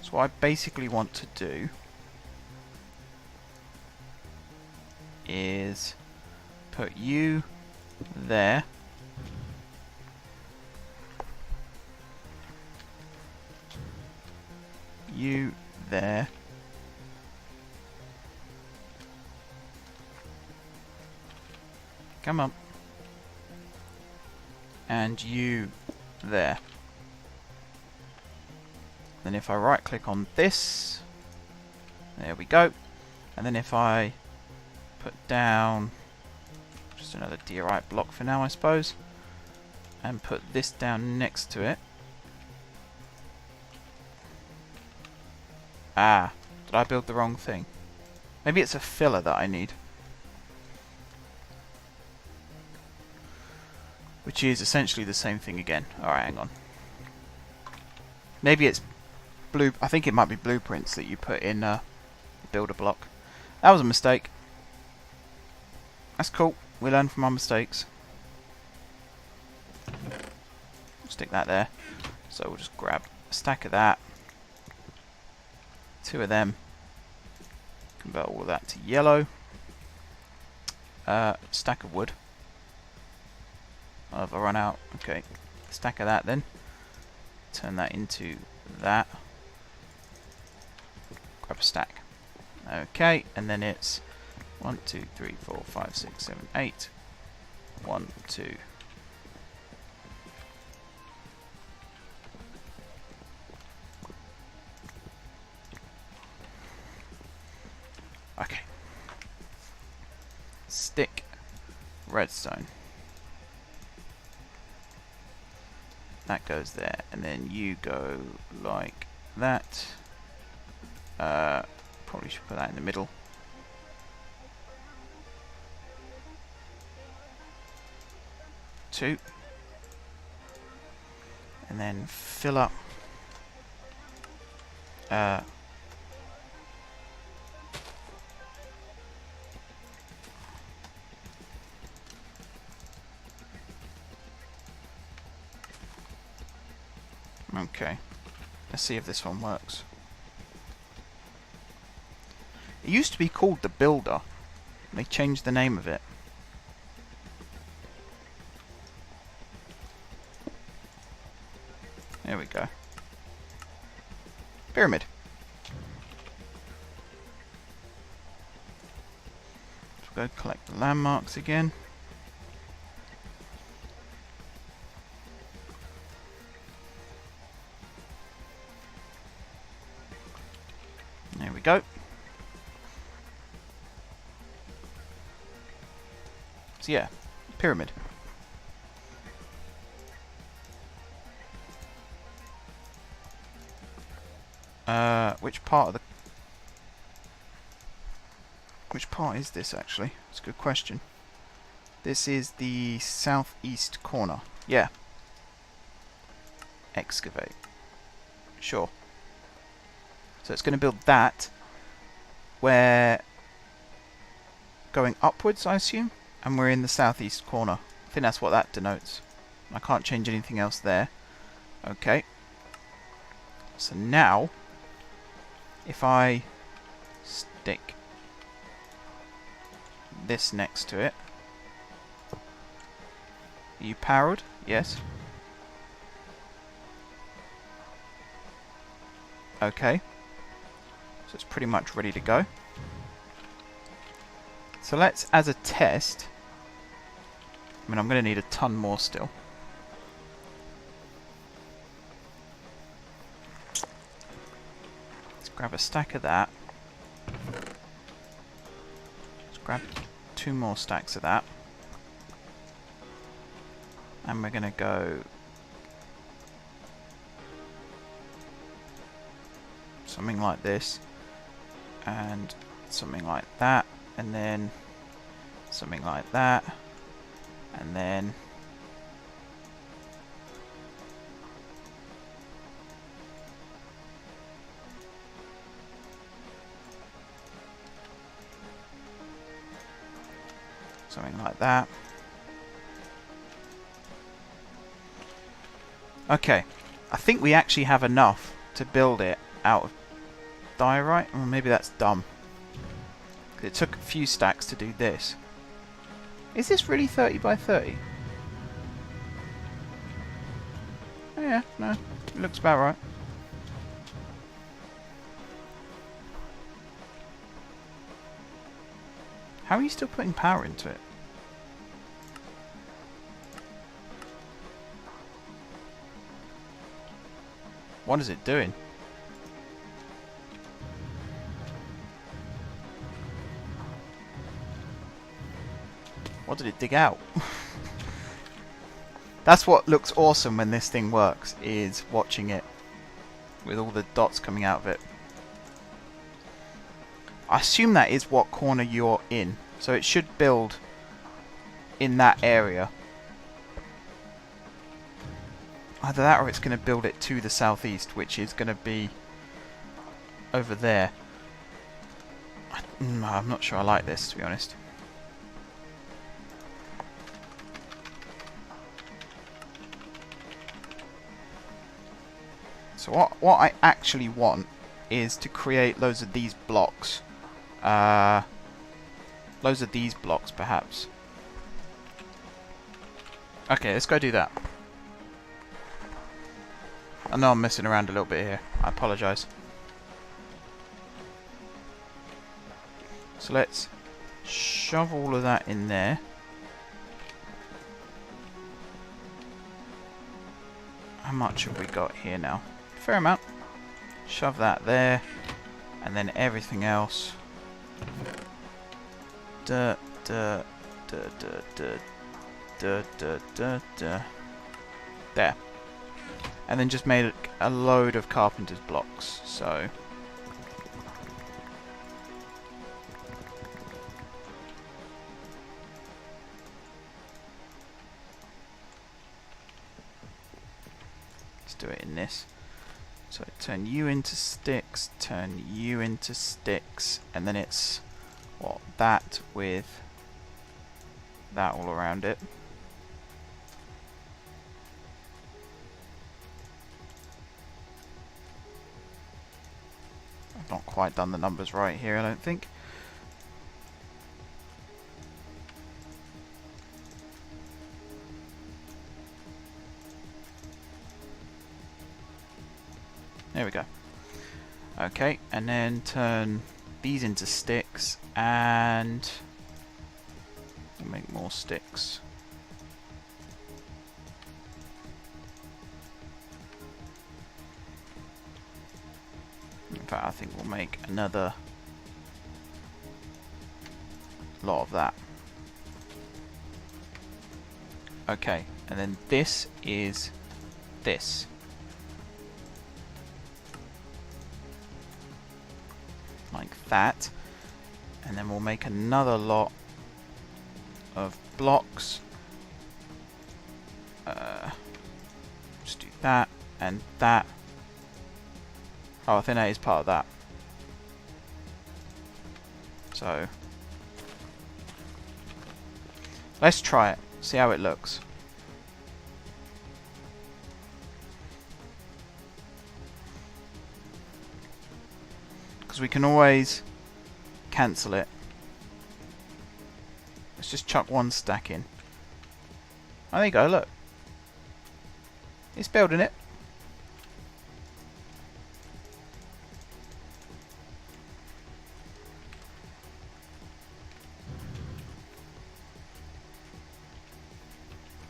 [SPEAKER 1] So what I basically want to do is put you there. You there. Come on. And you there. Then if I right click on this, there we go. And then if I put down just another DRI block for now, I suppose, and put this down next to it. Ah, did I build the wrong thing? Maybe it's a filler that I need. Which is essentially the same thing again. Alright, hang on. Maybe it's blue. I think it might be blueprints that you put in build a block. That was a mistake. That's cool. We learn from our mistakes. Stick that there. So we'll just grab a stack of that. 2 of them. Convert all of that to yellow. Stack of wood. Have I run out? Okay. Stack of that then. Turn that into that. Grab a stack. Okay, and then it's 1, 2, 3, 4, 5, 6, 7, 8. 1, 2. Okay. Stick redstone. That goes there, and then you go like that. Probably should put that in the middle. Two. And then fill up. Okay, let's see if this one works. It used to be called the Builder. They changed the name of it. There we go. Pyramid. Let's go collect the landmarks again. There we go. So yeah, pyramid. Which part is this actually? It's a good question. This is the southeast corner. Yeah. Excavate. Sure. So it's going to build that where going upwards, I assume, and we're in the southeast corner. I think that's what that denotes. I can't change anything else there. Okay. So now, if I stick this next to it, are you powered? Yes. Okay. So it's pretty much ready to go. So let's, as a test, I mean, I'm going to need a ton more still. Let's grab a stack of that. Let's grab 2 more stacks of that. And we're going to go something like this, and something like that, and then something like that, and then something like that. Okay, I think we actually have enough to build it out of diorite, or maybe that's dumb. It took a few stacks to do this. Is this really 30 by 30? Oh, yeah, no, it looks about right. How are you still putting power into it? What is it doing? What did it dig out? That's what looks awesome when this thing works, is watching it with all the dots coming out of it. I assume that is what corner you're in, so it should build in that area. Either that or it's going to build it to the southeast, which is going to be over there. I'm not sure I like this, to be honest. So what I actually want is to create loads of these blocks. Loads of these blocks, perhaps. Okay, let's go do that. I know I'm messing around a little bit here. I apologise. So let's shove all of that in there. How much have we got here now? Fair amount. Shove that there. And then everything else. There. And then just made a load of carpenter's blocks. So let's do it in this. So turn you into sticks, turn you into sticks, and then it's what, that with that all around it. I've not quite done the numbers right here, I don't think. There we go. Okay, and then turn these into sticks, and we'll make more sticks. In fact, I think we'll make another lot of that. Okay, and then this is this. Like that. And then we'll make another lot of blocks. Just do that and that. Oh, I think that is part of that. So let's try it, see how it looks. Because we can always cancel it. Let's just chuck one stack in. Oh, there you go, look. It's building it.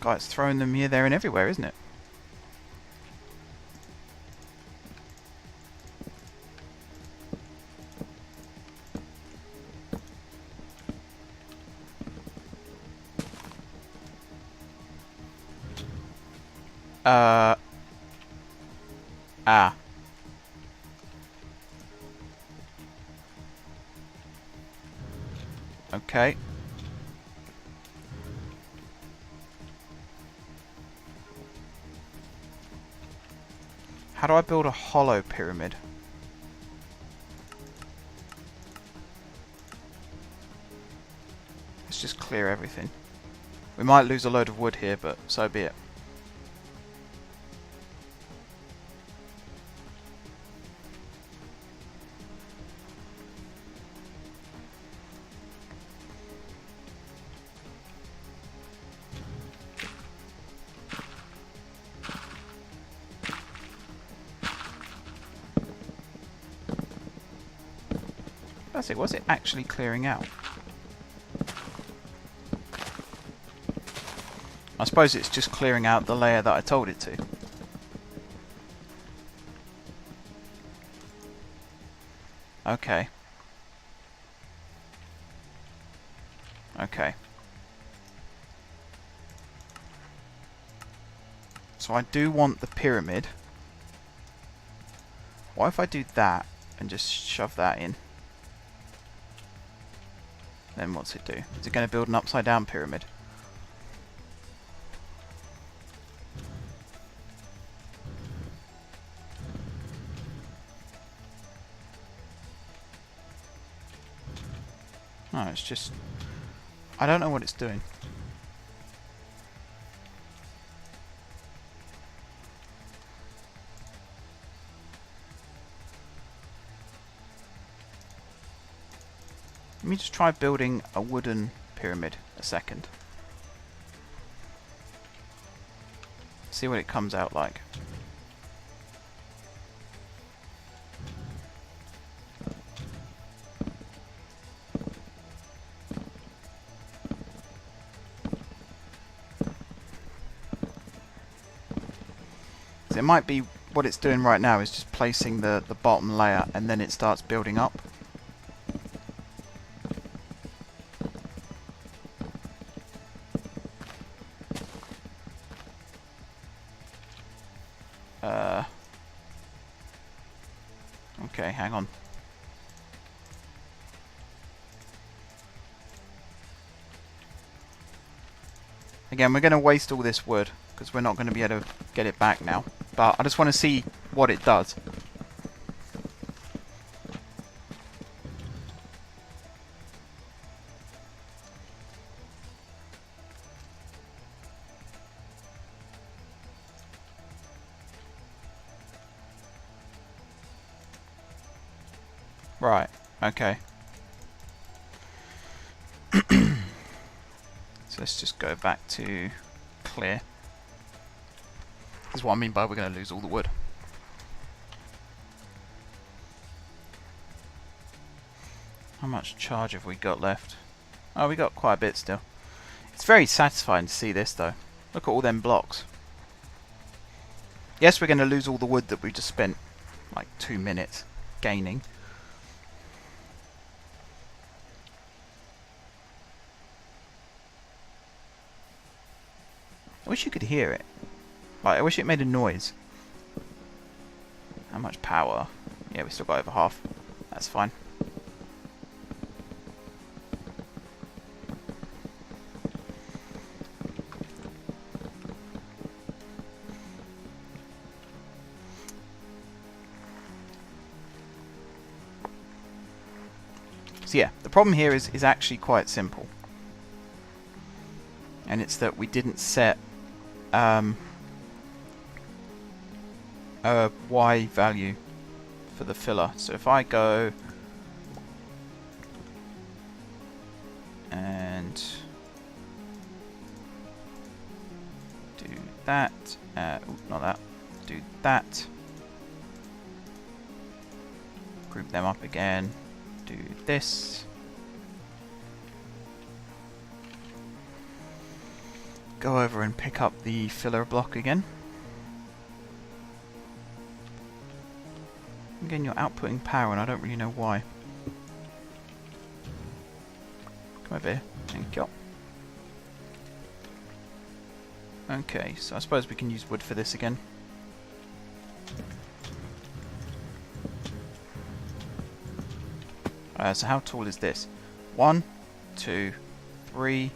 [SPEAKER 1] God, it's throwing them here, there and everywhere, isn't it? Okay. How do I build a hollow pyramid? Let's just clear everything. We might lose a load of wood here, but so be it. That's it. What's it actually clearing out? I suppose it's just clearing out the layer that I told it to. Okay. Okay. So I do want the pyramid. What if I do that and just shove that in? Then what's it do? Is it going to build an upside down pyramid? No, it's just... I don't know what it's doing. Let me just try building a wooden pyramid a second. See what it comes out like. So it might be what it's doing right now is just placing the bottom layer and then it starts building up. Okay, hang on. Again, we're going to waste all this wood because we're not going to be able to get it back now. But I just want to see what it does. Right, okay. So let's just go back to clear. This is what I mean by we're going to lose all the wood. How much charge have we got left? Oh, we got quite a bit still. It's very satisfying to see this though. Look at all them blocks. Yes, we're going to lose all the wood that we just spent like 2 minutes gaining. I wish you could hear it. Like, I wish it made a noise. How much power? Yeah, we still got over half. That's fine. So yeah, the problem here is actually quite simple. And it's that we didn't set a Y value for the filler. So if I go and do that, not that, do that, group them up again, do this, go over and pick up the filler block again. Again, you're outputting power and I don't really know why. Come over here. Thank you. Okay, so I suppose we can use wood for this again. So how tall is this? 1, 2, 3.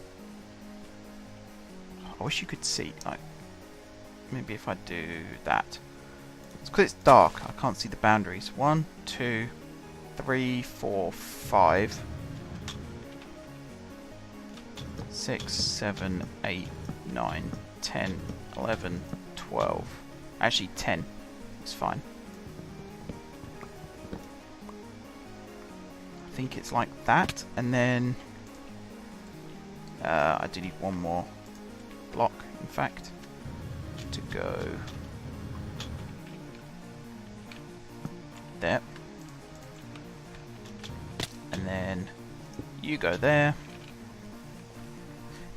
[SPEAKER 1] I wish you could see. Like, maybe if I do that. It's because it's dark. I can't see the boundaries. 1, 2, 3, 4, 5, 6, 7, 8, 9, 10, 11, 12. Actually, 10 is fine. I think it's like that, and then I do need one more block, in fact, to go there, and then you go there.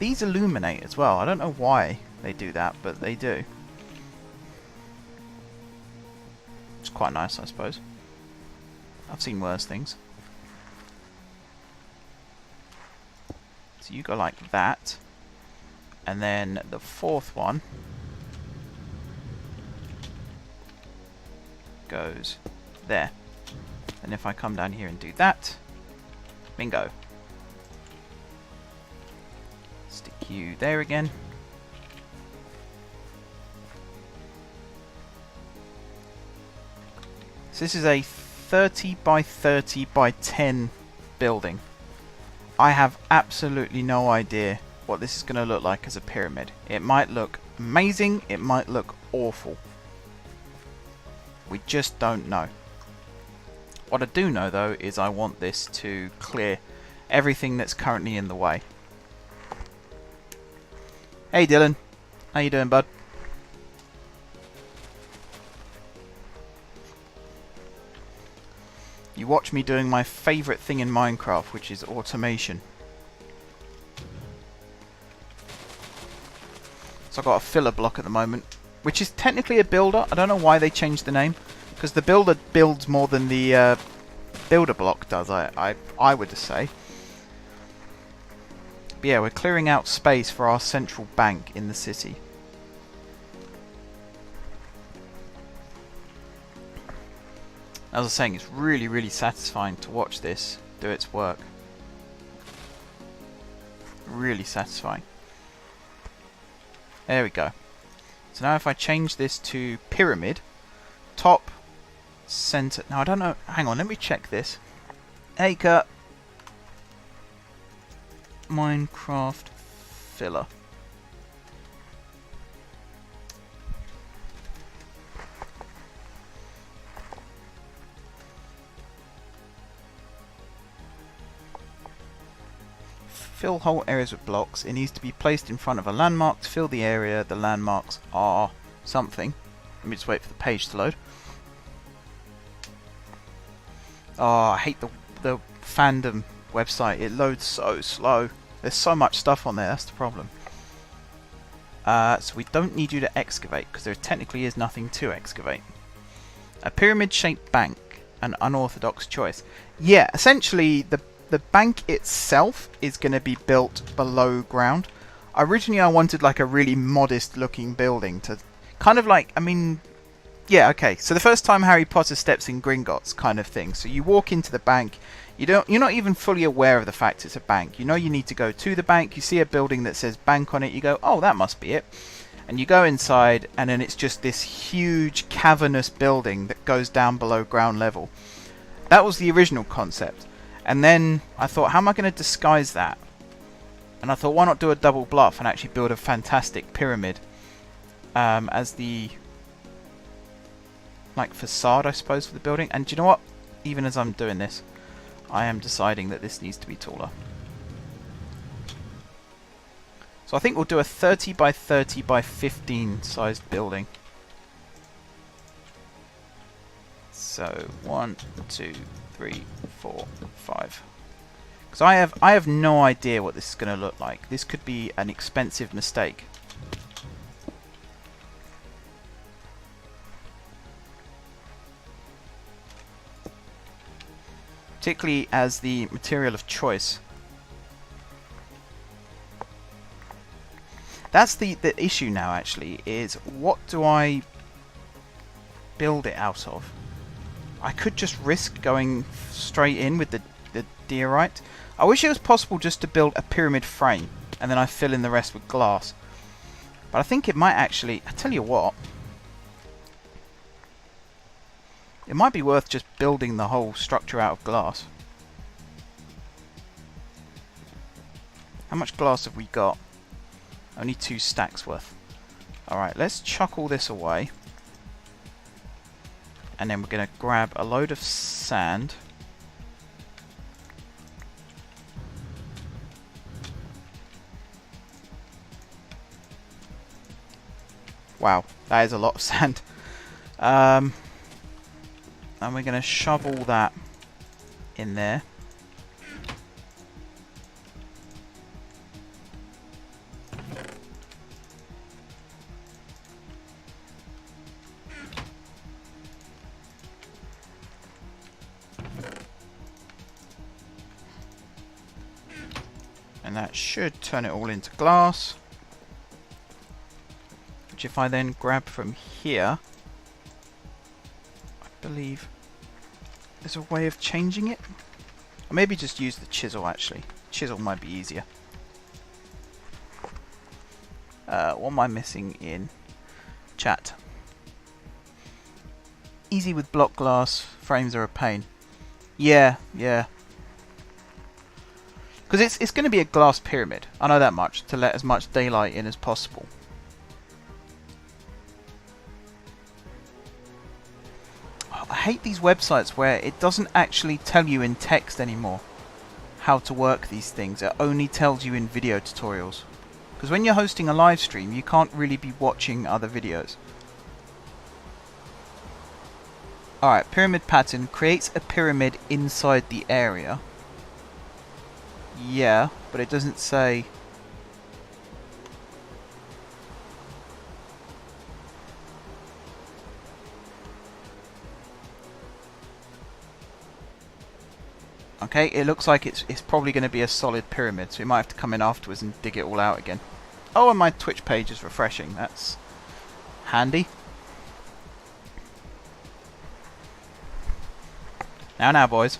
[SPEAKER 1] These illuminate as well. I don't know why they do that, but they do. It's quite nice, I suppose. I've seen worse things. So you go like that, and then the fourth one goes there. And if I come down here and do that, bingo. Stick you there again. So this is a 30 by 30 by 10 building. I have absolutely no idea what this is going to look like as a pyramid. It might look amazing, it might look awful. We just don't know. What I do know though is I want this to clear everything that's currently in the way. Hey Dylan, how you doing, bud? You watch me doing my favourite thing in Minecraft, which is automation. So I've got a filler block at the moment, which is technically a builder. I don't know why they changed the name, because the builder builds more than the builder block does, I would say. But yeah, we're clearing out space for our central bank in the city. As I was saying, it's really, really satisfying to watch this do its work. Really satisfying. There we go. So now if I change this to pyramid, top, center. Now I don't know. Hang on, let me check this. Acre Minecraft filler. Fill whole areas with blocks. It needs to be placed in front of a landmark to fill the area. The landmarks are something. Let me just wait for the page to load. Oh, I hate the fandom website. It loads so slow. There's so much stuff on there, that's the problem. So we don't need you to excavate, because there technically is nothing to excavate. A pyramid-shaped bank, an unorthodox choice. Yeah, essentially the bank itself is going to be built below ground. Originally I wanted like a really modest looking building to kind of like, I mean, yeah, okay. So the first time Harry Potter steps in Gringotts kind of thing. So you walk into the bank, you're not even fully aware of the fact it's a bank. You know you need to go to the bank, you see a building that says bank on it, you go, oh, that must be it. And you go inside, and then it's just this huge cavernous building that goes down below ground level. That was the original concept. And then I thought, how am I going to disguise that? And I thought, why not do a double bluff and actually build a fantastic pyramid as the like facade, I suppose, for the building. And do you know what? Even as I'm doing this, I am deciding that this needs to be taller. So I think we'll do a 30 by 30 by 15 sized building. So 1, 2, 3, 4, 5. Because I have no idea what this is going to look like. This could be an expensive mistake. Particularly as the material of choice. That's the issue now, actually, is what do I build it out of? I could just risk going straight in with the diorite. I wish it was possible just to build a pyramid frame and then I fill in the rest with glass. But I think it might actually, I tell you what, it might be worth just building the whole structure out of glass. How much glass have we got? Only 2 stacks worth. Alright, let's chuck all this away. And then we're going to grab a load of sand. Wow, that is a lot of sand. And we're going to shovel that in there. And that should turn it all into glass. Which if I then grab from here, I believe there's a way of changing it. Or maybe just use the chisel actually. Chisel might be easier. What am I missing in chat? Easy with block glass, frames are a pain. Yeah. Because it's going to be a glass pyramid, I know that much, to let as much daylight in as possible. Oh, I hate these websites where it doesn't actually tell you in text anymore how to work these things. It only tells you in video tutorials. Because when you're hosting a live stream, you can't really be watching other videos. Alright, pyramid pattern creates a pyramid inside the area. Yeah, but it doesn't say. Okay, it looks like it's probably going to be a solid pyramid, so we might have to come in afterwards and dig it all out again. Oh, and my Twitch page is refreshing. That's handy. Now, boys.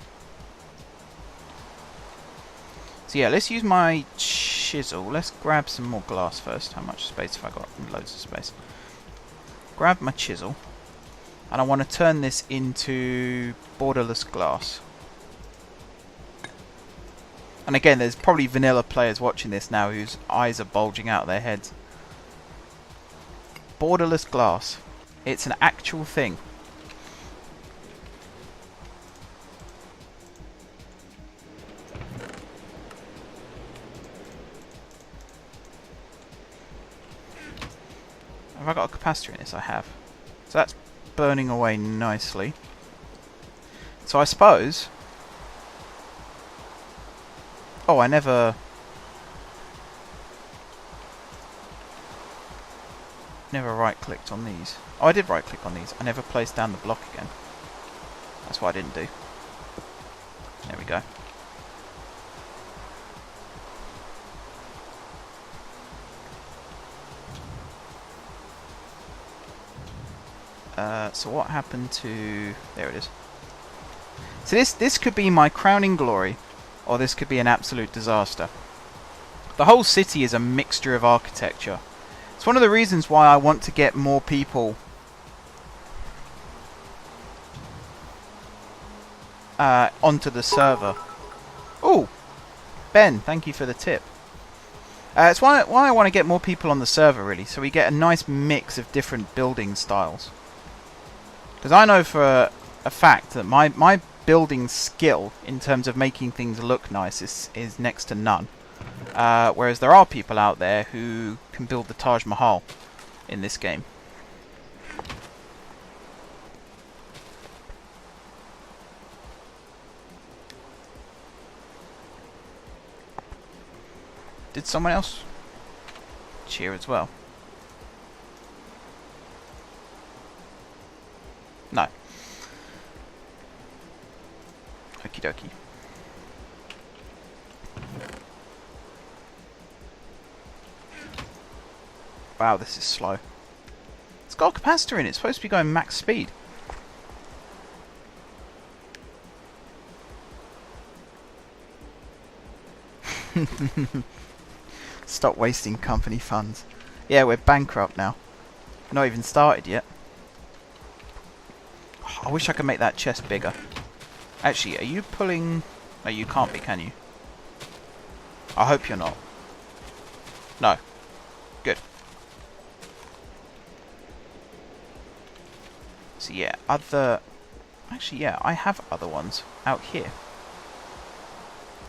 [SPEAKER 1] So yeah, let's use my chisel. Let's grab some more glass first. How much space have I got? Loads of space. Grab my chisel. And I want to turn this into borderless glass. And again, there's probably vanilla players watching this now whose eyes are bulging out of their heads. Borderless glass. It's an actual thing. Have I got a capacitor in this? I have. So that's burning away nicely. So I suppose Oh, I never right-clicked on these. Oh, I did right-click on these. I never placed down the block again. That's what I didn't do. There we go. So what happened to... There it is. So this could be my crowning glory, or this could be an absolute disaster. The whole city is a mixture of architecture. It's one of the reasons why I want to get more people onto the server. Oh, Ben, thank you for the tip. It's why I want to get more people on the server, really, so we get a nice mix of different building styles. Because I know for a fact that my building skill in terms of making things look nice is next to none. Whereas there are people out there who can build the Taj Mahal in this game. Did someone else cheer as well? No. Okie dokie. Wow, this is slow. It's got a capacitor in it. It's supposed to be going max speed. Stop wasting company funds. Yeah, we're bankrupt now. Not even started yet. Oh, I wish I could make that chest bigger. Actually, are you pulling... No, you can't be, can you? I hope you're not. No. Good. So yeah, other... Actually, yeah, I have other ones out here.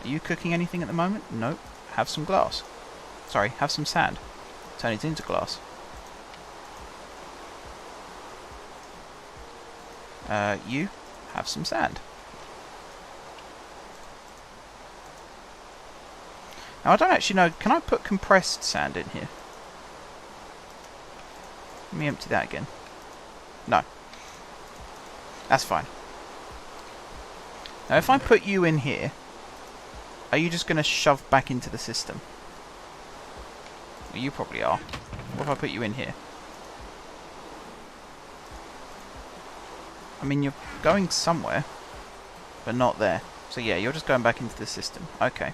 [SPEAKER 1] Are you cooking anything at the moment? No. Have some glass. Sorry, have some sand. Turn it into glass. You have some sand. Now I don't actually know, can I put compressed sand in here? Let me empty that again. No. That's fine. Now if I put you in here, are you just going to shove back into the system? Well, you probably are. What if I put you in here? I mean, you're going somewhere, but not there. So yeah, you're just going back into the system. Okay.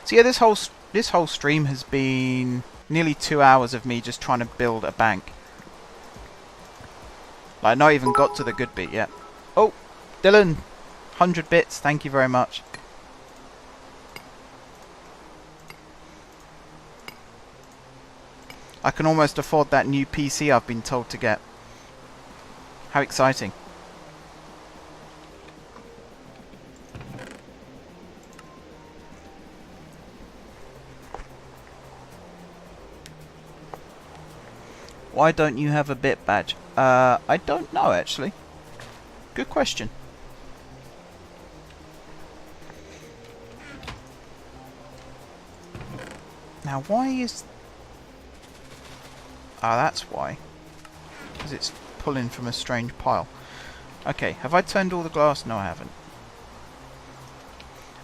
[SPEAKER 1] So yeah, this whole stream has been nearly 2 hours of me just trying to build a bank. Like, not even got to the good bit yet. Oh, Dylan, 100 bits. Thank you very much. I can almost afford that new PC I've been told to get. How exciting. Why don't you have a bit badge? I don't know, actually. Good question. Now, why is... Ah, that's why. Because it's pulling from a strange pile. Okay, have I turned all the glass? No, I haven't.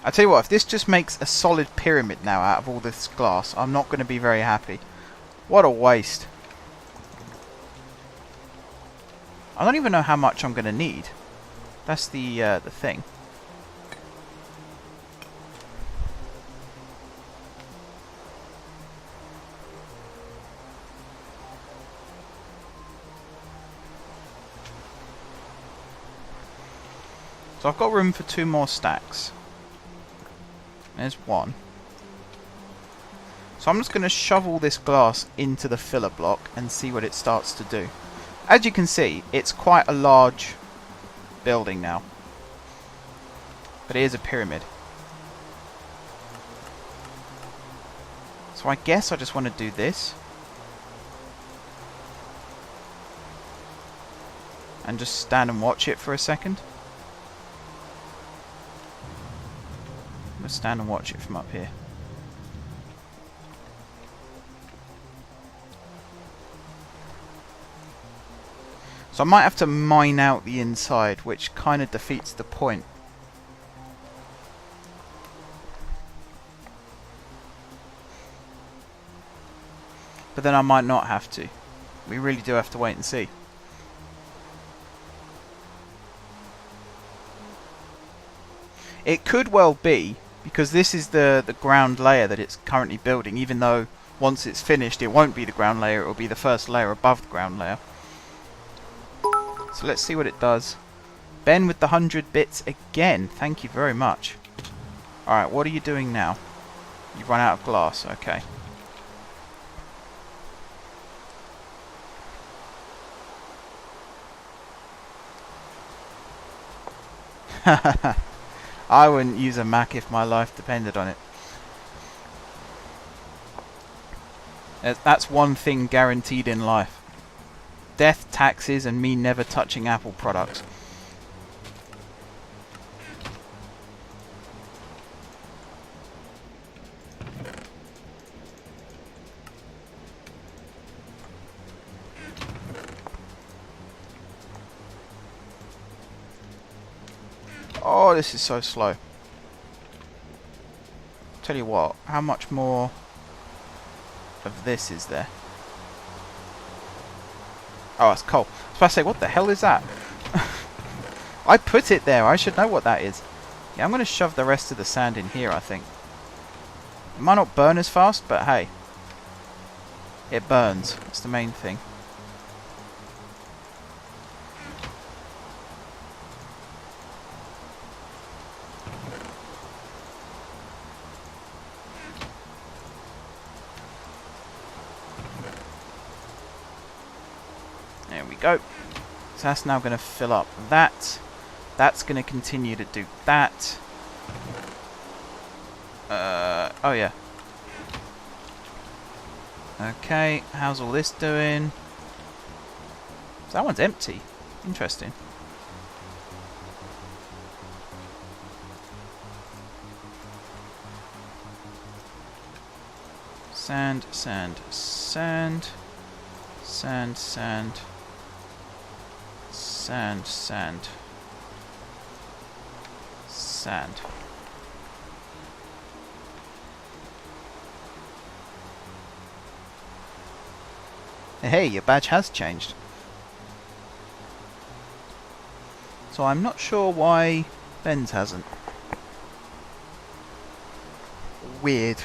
[SPEAKER 1] I tell you what, if this just makes a solid pyramid now out of all this glass, I'm not going to be very happy. What a waste. I don't even know how much I'm going to need. That's the thing. So I've got room for 2 more stacks. There's 1. So I'm just going to shovel this glass into the filler block and see what it starts to do. As you can see, it's quite a large building now. But it is a pyramid. So I guess I just want to do this. And just stand and watch it for a second. stand and watch it from up here. So I might have to mine out the inside, which kind of defeats the point. But then I might not have to. We really do have to wait and see. It could well be, because this is the ground layer that it's currently building, even though once it's finished it won't be the ground layer, it will be the first layer above the ground layer. So let's see what it does. Ben with the 100 bits again. Thank you very much. Alright, what are you doing now? You've run out of glass. Okay. I wouldn't use a Mac if my life depended on it. That's one thing guaranteed in life. Death, taxes, and me never touching Apple products. Oh, this is so slow. Tell you what, how much more of this is there? Oh, it's coal. I was about to say, what the hell is that? I put it there. I should know what that is. Yeah, I'm going to shove the rest of the sand in here, I think. It might not burn as fast, but hey. It burns. That's the main thing. There we go. So that's now going to fill up that. That's going to continue to do that. Oh yeah. Okay, how's all this doing? So that one's empty. Interesting. Sand, sand, sand. Sand, sand. Sand, sand. Sand. Hey, your badge has changed. So I'm not sure why Ben's hasn't. Weird.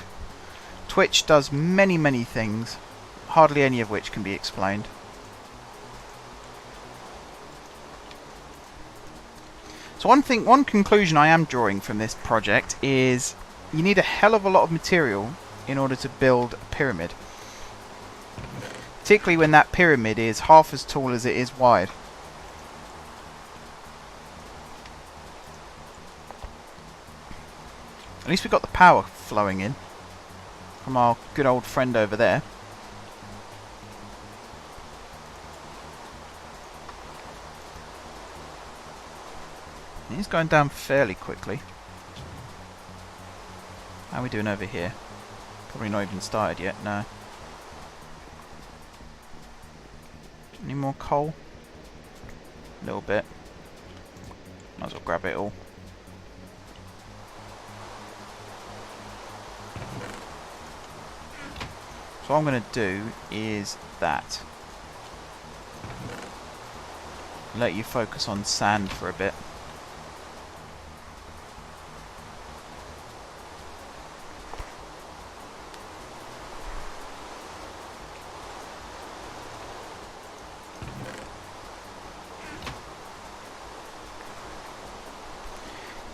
[SPEAKER 1] Twitch does many, many things, hardly any of which can be explained. So one conclusion I am drawing from this project is you need a hell of a lot of material in order to build a pyramid. Particularly when that pyramid is half as tall as it is wide. At least we've got the power flowing in from our good old friend over there. He's going down fairly quickly. How are we doing over here? Probably not even started yet, no. Any more coal? A little bit. Might as well grab it all. So what I'm going to do is that. Let you focus on sand for a bit.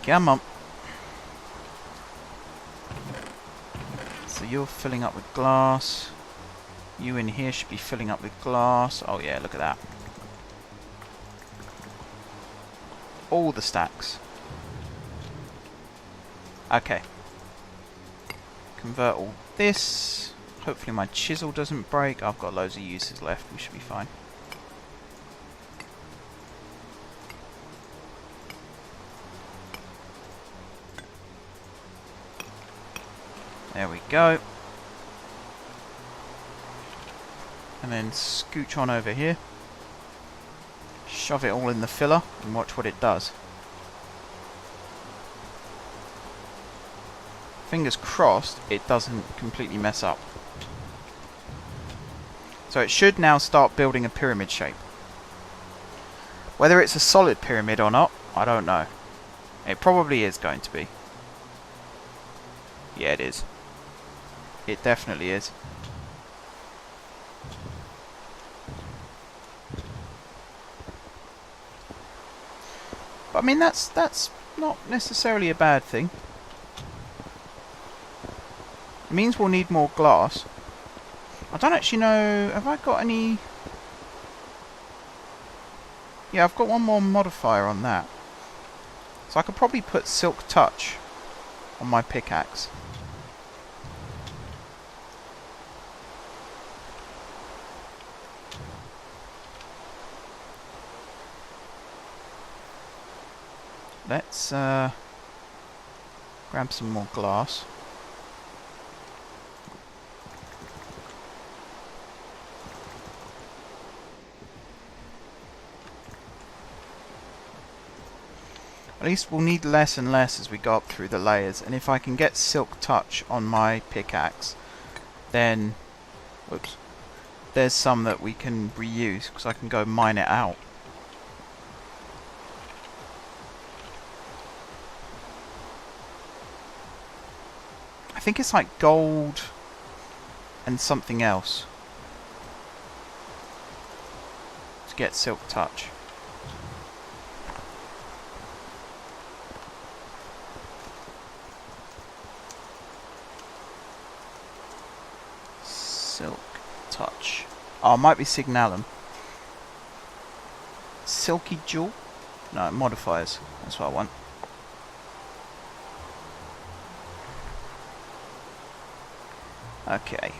[SPEAKER 1] Come on. So you're filling up with glass. You in here should be filling up with glass. Oh yeah, look at that. All the stacks. Okay. Convert all this. Hopefully my chisel doesn't break. I've got loads of uses left. We should be fine. There we go. And then scooch on over here. Shove it all in the filler and watch what it does. Fingers crossed it doesn't completely mess up. So it should now start building a pyramid shape. Whether it's a solid pyramid or not, I don't know. It probably is going to be. Yeah, it is. It definitely is. But I mean, that's not necessarily a bad thing. It means we'll need more glass. I don't actually know, have I got any... Yeah, I've got one more modifier on that. So I could probably put Silk Touch on my pickaxe. Let's grab some more glass. At least we'll need less and less as we go up through the layers, and if I can get Silk Touch on my pickaxe, then whoops, there's some that we can reuse, because I can go mine it out. I think it's like gold and something else to get Silk Touch. Silk Touch. Oh, it might be Signalum. Silky Jewel? No, modifiers. That's what I want. Okay.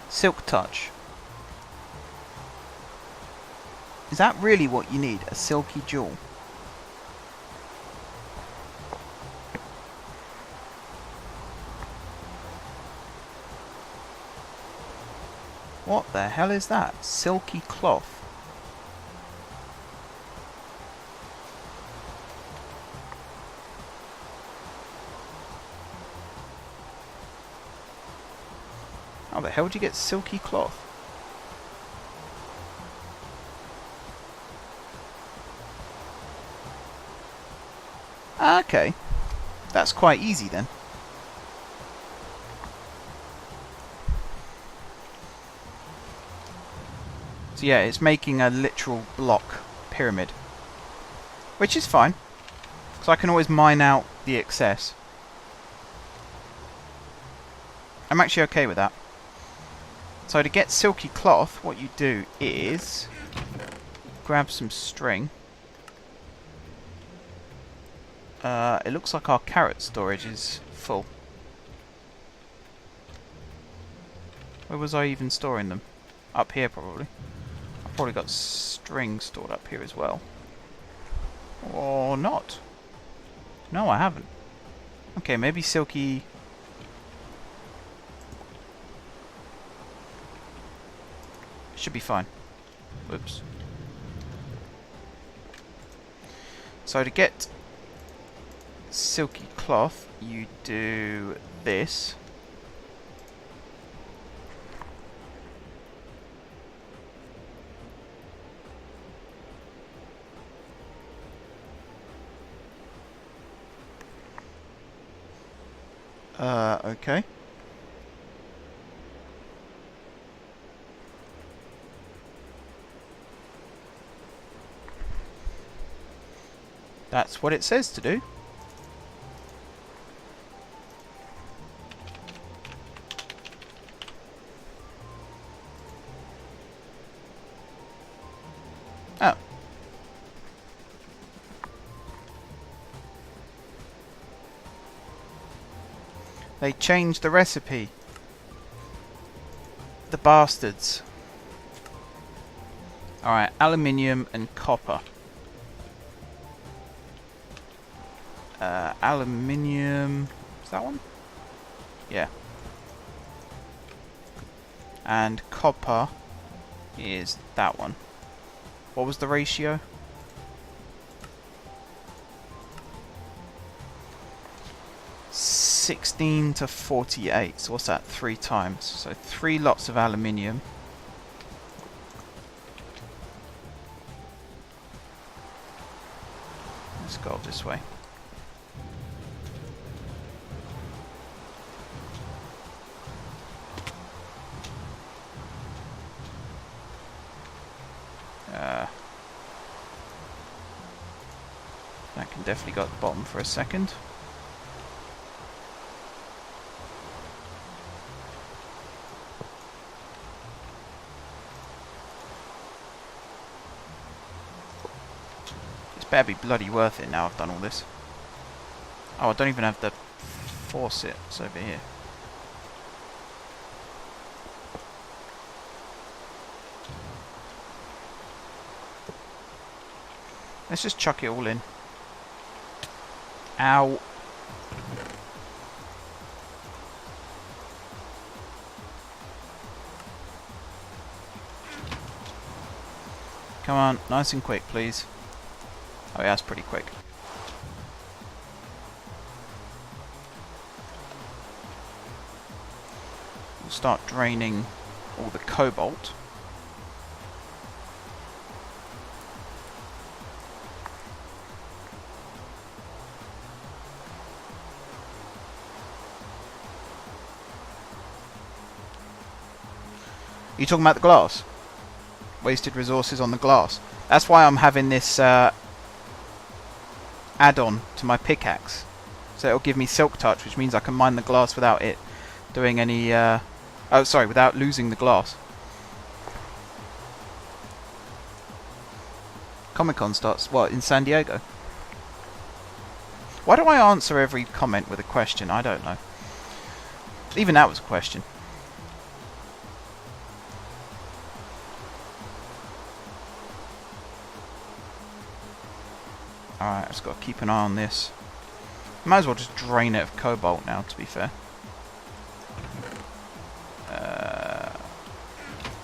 [SPEAKER 1] Silk Touch. Is that really what you need? A silky jewel? What the hell is that? Silky cloth. How the hell did you get silky cloth? Okay, that's quite easy then. So yeah, it's making a literal block pyramid, which is fine, because I can always mine out the excess. I'm actually okay with that. So to get silky cloth, what you do is grab some string. It looks like our carrot storage is full. Where was I even storing them? Up here probably. I've probably got string stored up here as well. Or not. No, I haven't. Okay, maybe silky... Should be fine. Whoops. So to get silky cloth, you do this. Okay. That's what it says to do. Oh. They changed the recipe. The bastards. Alright, aluminium and copper. Aluminium... Is that one? Yeah. And copper is that one. What was the ratio? (16:48). So what's that? 3 times. So 3 lots of aluminium. Let's go this way. That can definitely go at the bottom for a second. It's better be bloody worth it now I've done all this. Oh, I don't even have the faucets over here. Let's just chuck it all in. Ow. Come on, nice and quick, please. Oh yeah, that's pretty quick. We'll start draining all the cobalt. Are you talking about the glass? Wasted resources on the glass. That's why I'm having this add-on to my pickaxe. So it'll give me silk touch, which means I can mine the glass without it doing any... oh, sorry, without losing the glass. Comic-Con starts, what, in San Diego? Why do I answer every comment with a question? I don't know. Even that was a question. Alright, I've just got to keep an eye on this. Might as well just drain it of cobalt now, to be fair.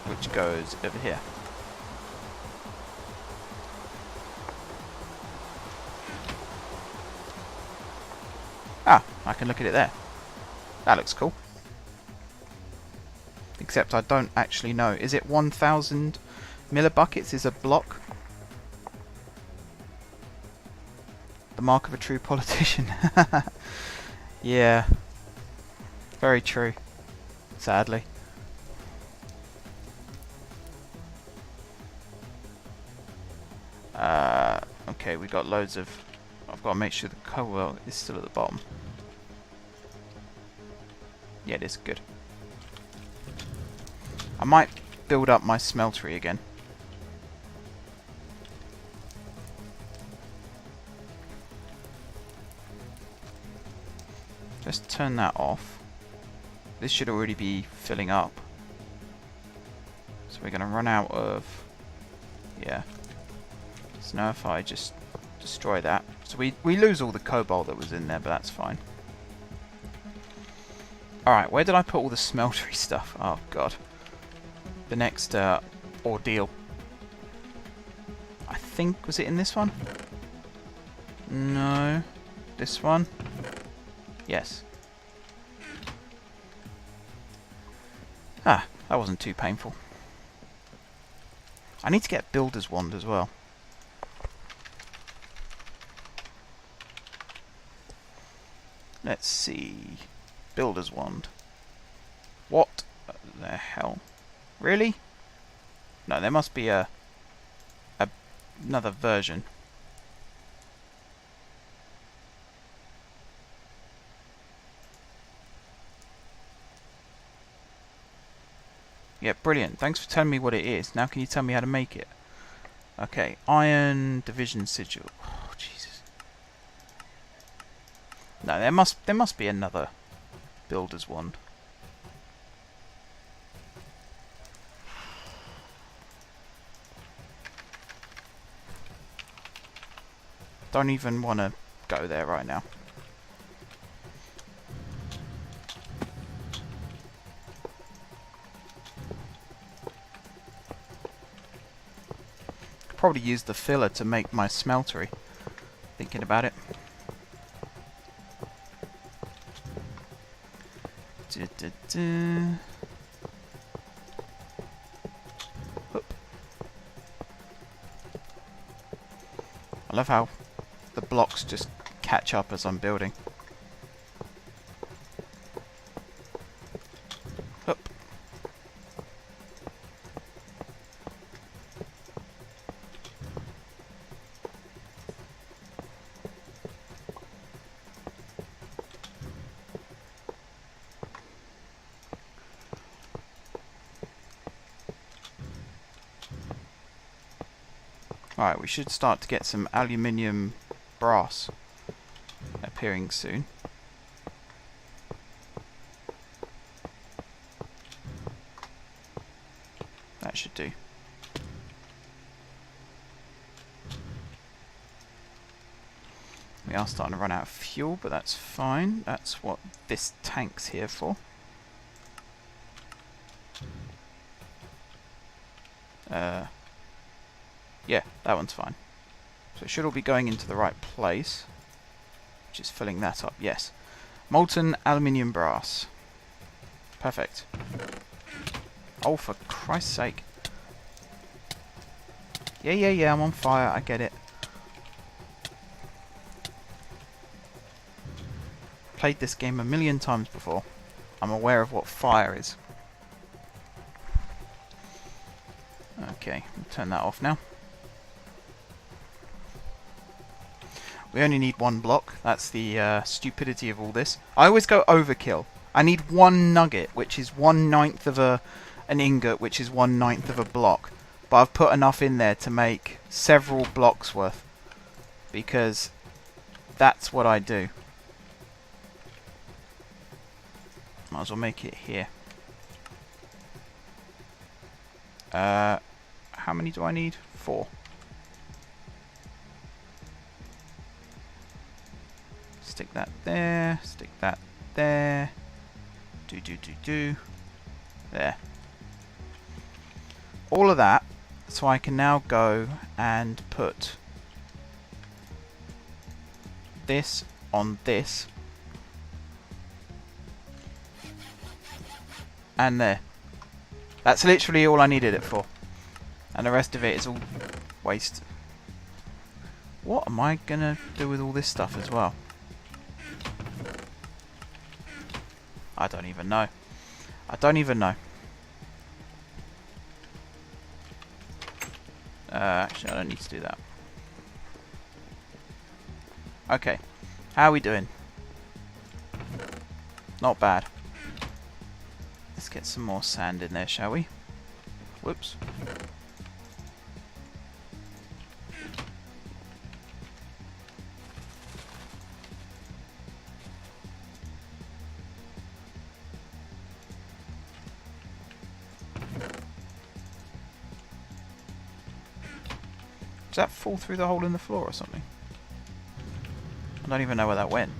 [SPEAKER 1] Which goes over here. Ah, I can look at it there. That looks cool. Except I don't actually know. Is it 1,000 millibuckets is a block? The mark of a true politician. Yeah. Very true. Sadly. Okay, we got loads of... I've got to make sure the cobalt is still at the bottom. Yeah, it is. Good. I might build up my smeltery again. Just turn that off. This should already be filling up. So we're going to run out of... Yeah. So now if I just destroy that. So we lose all the cobalt that was in there, but that's fine. Alright, where did I put all the smeltery stuff? Oh god. The next ordeal. I think, was it in this one? No. This one? Yes. Ah, that wasn't too painful. I need to get Builder's Wand as well. Let's see. Builder's Wand. What the hell? Really? No, there must be another version. Yeah, brilliant. Thanks for telling me what it is. Now can you tell me how to make it? Okay, Iron Division Sigil. Oh, Jesus. No, there must be another Builder's Wand. Don't even want to go there right now. Could probably use the filler to make my smeltery. Thinking about it. Whoop. I love how the blocks just catch up as I'm building. Whoop. Alright, we should start to get some aluminium brass appearing soon. That should do. We are starting to run out of fuel, but that's fine. That's what this tank's here for. Yeah, that one's fine. So it should all be going into the right place. Which is filling that up, yes. Molten aluminium brass. Perfect. Oh, for Christ's sake. Yeah, I'm on fire, I get it. Played this game a million times before. I'm aware of what fire is. Okay, we'll turn that off now. We only need one block. That's the stupidity of all this. I always go overkill. I need one nugget, which is 1/9 of an ingot, which is 1/9 of a block. But I've put enough in there to make several blocks worth. Because that's what I do. Might as well make it here. How many do I need? 4. Stick that there. Stick that there. Do. There. All of that. So I can now go and put this on this. And there. That's literally all I needed it for. And the rest of it is all waste. What am I gonna do with all this stuff as well? I don't even know. Actually, I don't need to do that. Okay. How are we doing? Not bad. Let's get some more sand in there, shall we? Whoops. Does that fall through the hole in the floor or something? I don't even know where that went.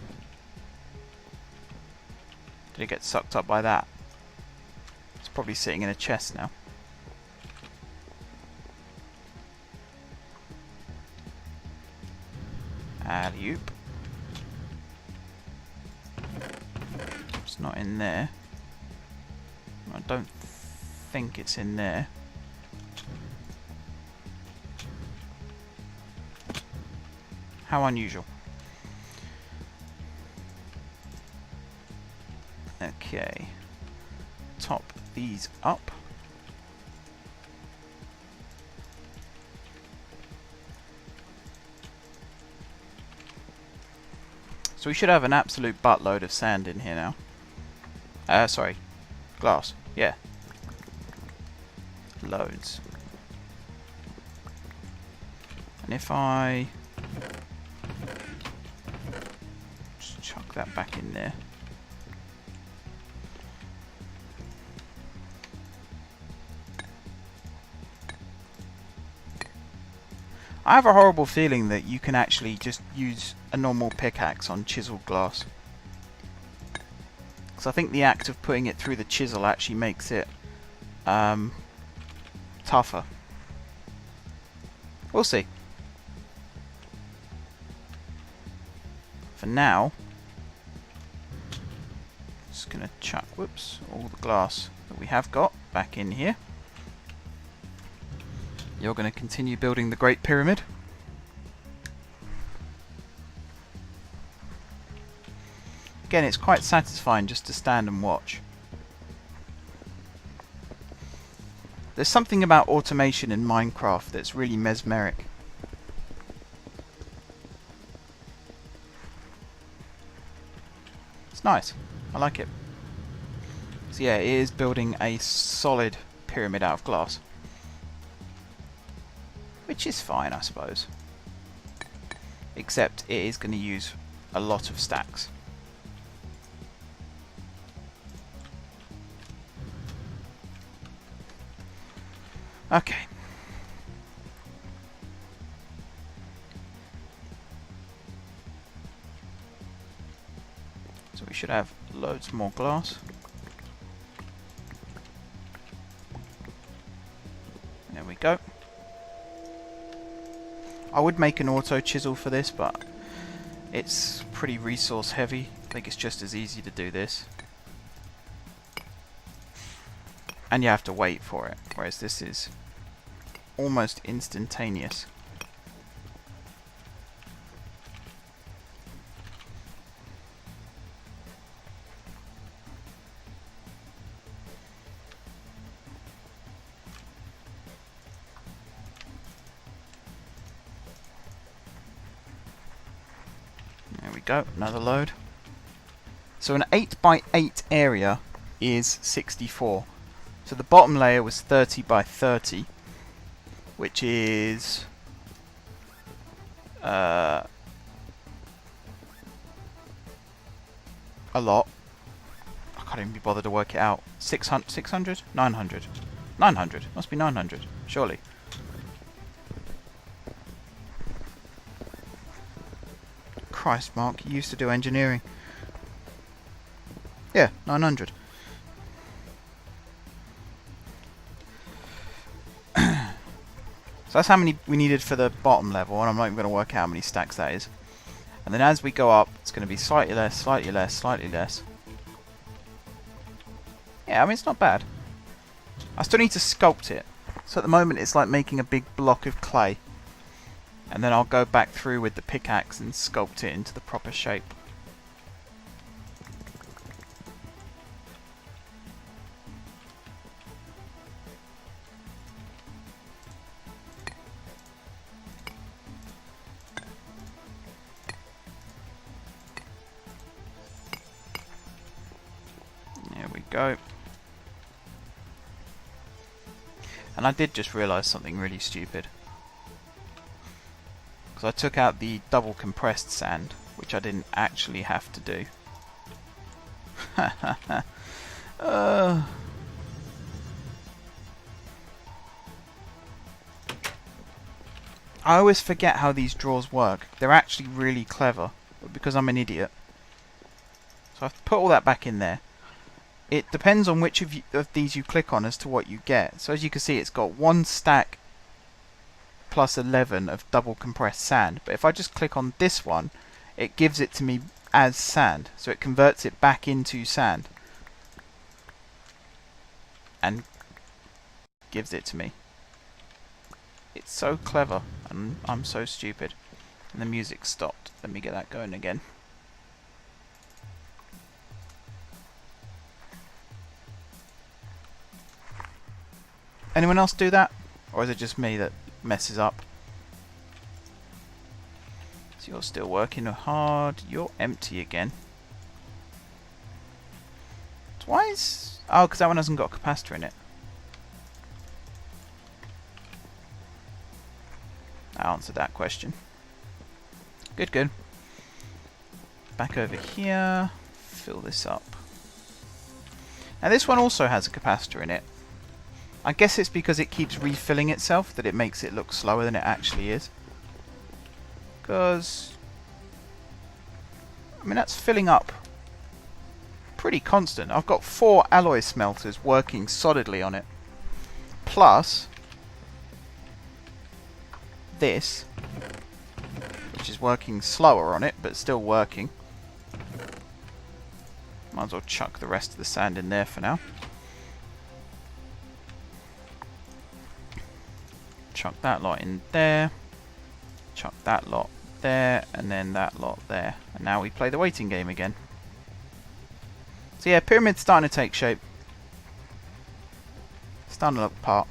[SPEAKER 1] Did it get sucked up by that? It's probably sitting in a chest now. Alley-oop. It's not in there. I don't think it's in there. How unusual. Okay. Top these up. So we should have an absolute buttload of sand in here now. Sorry. Glass. Yeah. Loads. And if I just chuck that back in there. I have a horrible feeling that you can actually just use a normal pickaxe on chiseled glass. Because I think the act of putting it through the chisel actually makes it tougher. We'll see. For now, just going to chuck, all the glass that we have got back in here. You're going to continue building the Great Pyramid. Again, it's quite satisfying just to stand and watch. There's something about automation in Minecraft that's really mesmeric. It's nice. I like it. So yeah, it is building a solid pyramid out of glass. Which is fine, I suppose. Except it is going to use a lot of stacks. Okay. So we should have loads more glass. There we go. I would make an auto chisel for this, but it's pretty resource heavy. I think it's just as easy to do this. And you have to wait for it, whereas this is almost instantaneous. There we go, another load. So an 8x8 area is 64. So the bottom layer was 30 by 30, which is a lot. I can't even be bothered to work it out. 600? 600? 900? 900. Must be 900, surely. Christ, Mark, you used to do engineering. Yeah, 900. So that's how many we needed for the bottom level, and I'm not even going to work out how many stacks that is. And then as we go up, it's going to be slightly less, slightly less, slightly less. Yeah, I mean, it's not bad. I still need to sculpt it. So at the moment, it's like making a big block of clay. And then I'll go back through with the pickaxe and sculpt it into the proper shape. Go. And I did just realise something really stupid. Because I took out the double compressed sand, which I didn't actually have to do. I always forget how these drawers work. They're actually really clever, but because I'm an idiot. So I've put all that back in there. It depends on which of these you click on as to what you get. So as you can see, it's got 1 stack plus 11 of double compressed sand. But if I just click on this one, it gives it to me as sand. So it converts it back into sand. And gives it to me. It's so clever, and I'm so stupid. And the music stopped. Let me get that going again. Anyone else do that? Or is it just me that messes up? So you're still working hard. You're empty again. Why is... Oh, because that one hasn't got a capacitor in it. I answered that question. Good, good. Back over here. Fill this up. Now this one also has a capacitor in it. I guess it's because it keeps refilling itself that it makes it look slower than it actually is. Because, I mean, that's filling up pretty constant. I've got 4 alloy smelters working solidly on it. Plus this, which is working slower on it, but still working. Might as well chuck the rest of the sand in there for now. Chuck that lot in there. Chuck that lot there, and then that lot there. And now we play the waiting game again. So yeah, pyramid's starting to take shape. Starting to look apart.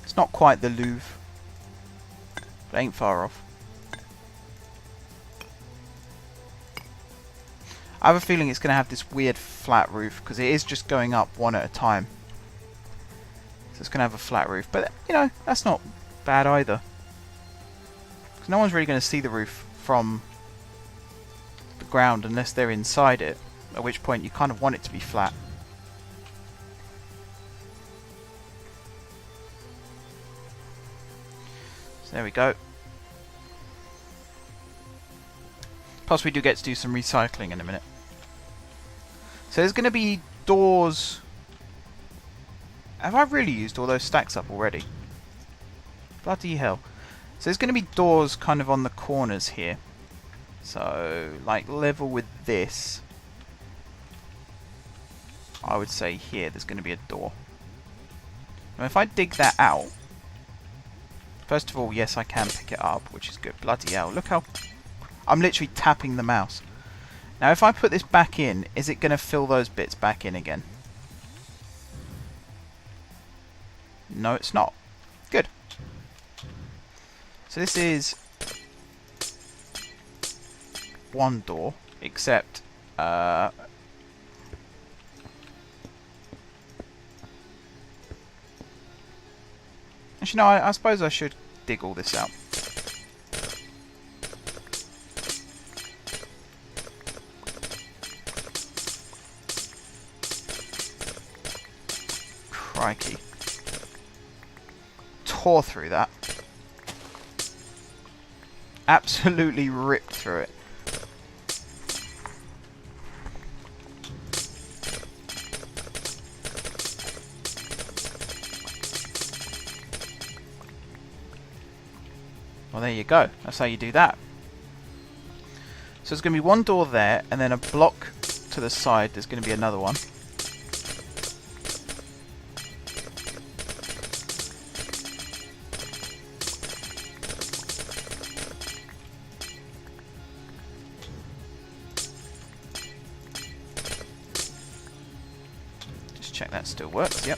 [SPEAKER 1] It's not quite the Louvre, but ain't far off. I have a feeling it's going to have this weird flat roof, because it is just going up one at a time. So it's going to have a flat roof. But, you know, that's not bad either. Because no one's really going to see the roof from the ground unless they're inside it. At which point you kind of want it to be flat. So there we go. Plus we do get to do some recycling in a minute. So there's going to be doors. Have I really used all those stacks up already? Bloody hell. So there's going to be doors kind of on the corners here. So, like level with this. I would say here there's going to be a door. Now if I dig that out. First of all, yes I can pick it up, which is good. Bloody hell, look how... I'm literally tapping the mouse. Now if I put this back in, is it going to fill those bits back in again? No, it's not. Good. So this is one door, except actually no, I suppose I should dig all this out. Crikey. Tore through that. Absolutely ripped through it. Well, there you go. That's how you do that. So there's going to be one door there, and then a block to the side. There's going to be another one. Just check that still works. Yep.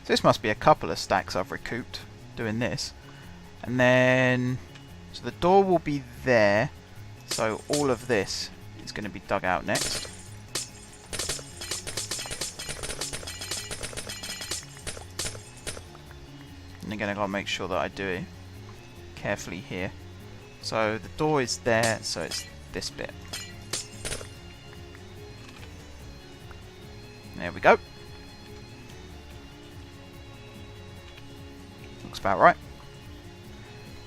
[SPEAKER 1] This must be a couple of stacks I've recouped doing this. And then, so the door will be there. So all of this is going to be dug out next. And again, I've got to make sure that I do it carefully here. So the door is there, so it's this bit. There we go. Looks about right.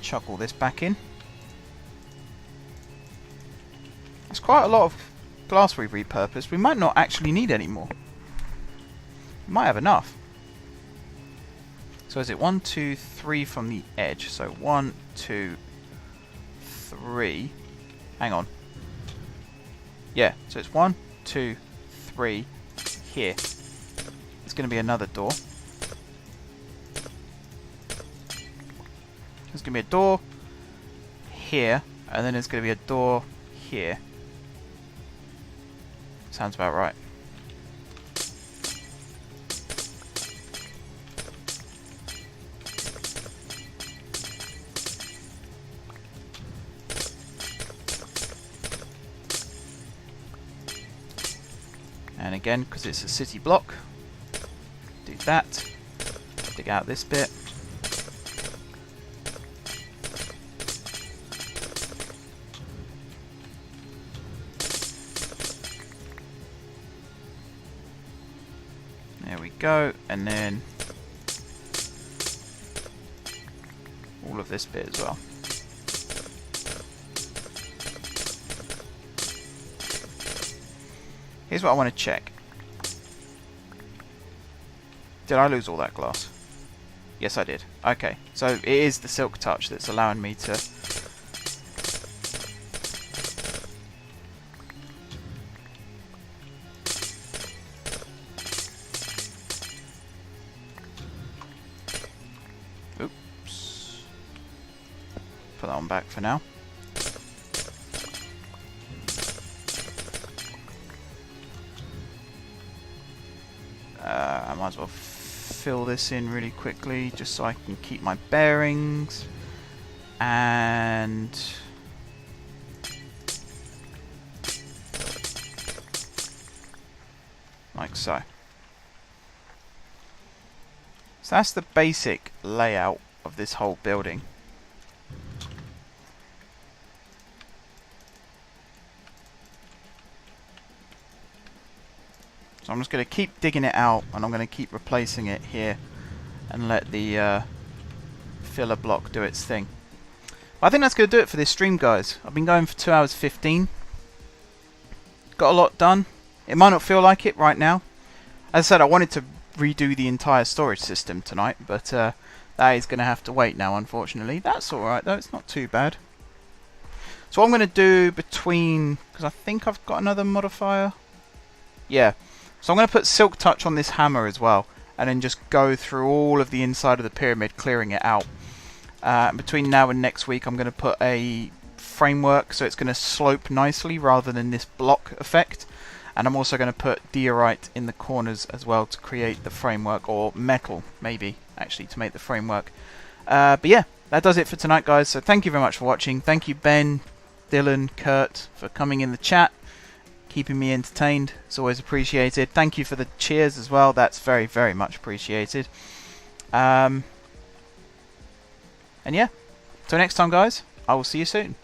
[SPEAKER 1] Chuck all this back in. That's quite a lot of glass we've repurposed. We might not actually need any more. We might have enough. So is it 1, 2, 3 from the edge? So 1, 2, 3. Hang on. Yeah, so it's 1, 2, 3 here. There's going to be another door. There's going to be a door here, and then there's going to be a door here. Sounds about right. And again, because it's a city block, do that. Dig out this bit. go, and then all of this bit as well. Here's what I want to check. Did I lose all that glass? Yes, I did. Okay, so it is the Silk Touch that's allowing me to... Oops. Put that one back for now. I might as well fill this in really quickly just so I can keep my bearings, and like so. So that's the basic layout of this whole building. So I'm just going to keep digging it out, and I'm going to keep replacing it here and let the filler block do its thing. I think that's going to do it for this stream, guys. I've been going for 2 hours 15. Got a lot done. It might not feel like it right now. As I said, I wanted to redo the entire storage system tonight, but that is going to have to wait now, unfortunately. That's alright though, it's not too bad. So what I'm going to do between... because I think I've got another modifier. Yeah. So I'm going to put Silk Touch on this hammer as well, and then just go through all of the inside of the pyramid, clearing it out. Between now and next week, I'm going to put a framework, so it's going to slope nicely rather than this block effect. And I'm also going to put diorite in the corners as well to create the framework, or metal maybe actually to make the framework. But yeah, that does it for tonight, guys. So thank you very much for watching. Thank you, Ben, Dylan, Kurt, for coming in the chat, keeping me entertained. It's always appreciated. Thank you for the cheers as well. That's very, very much appreciated. And yeah, till next time, guys, I will see you soon.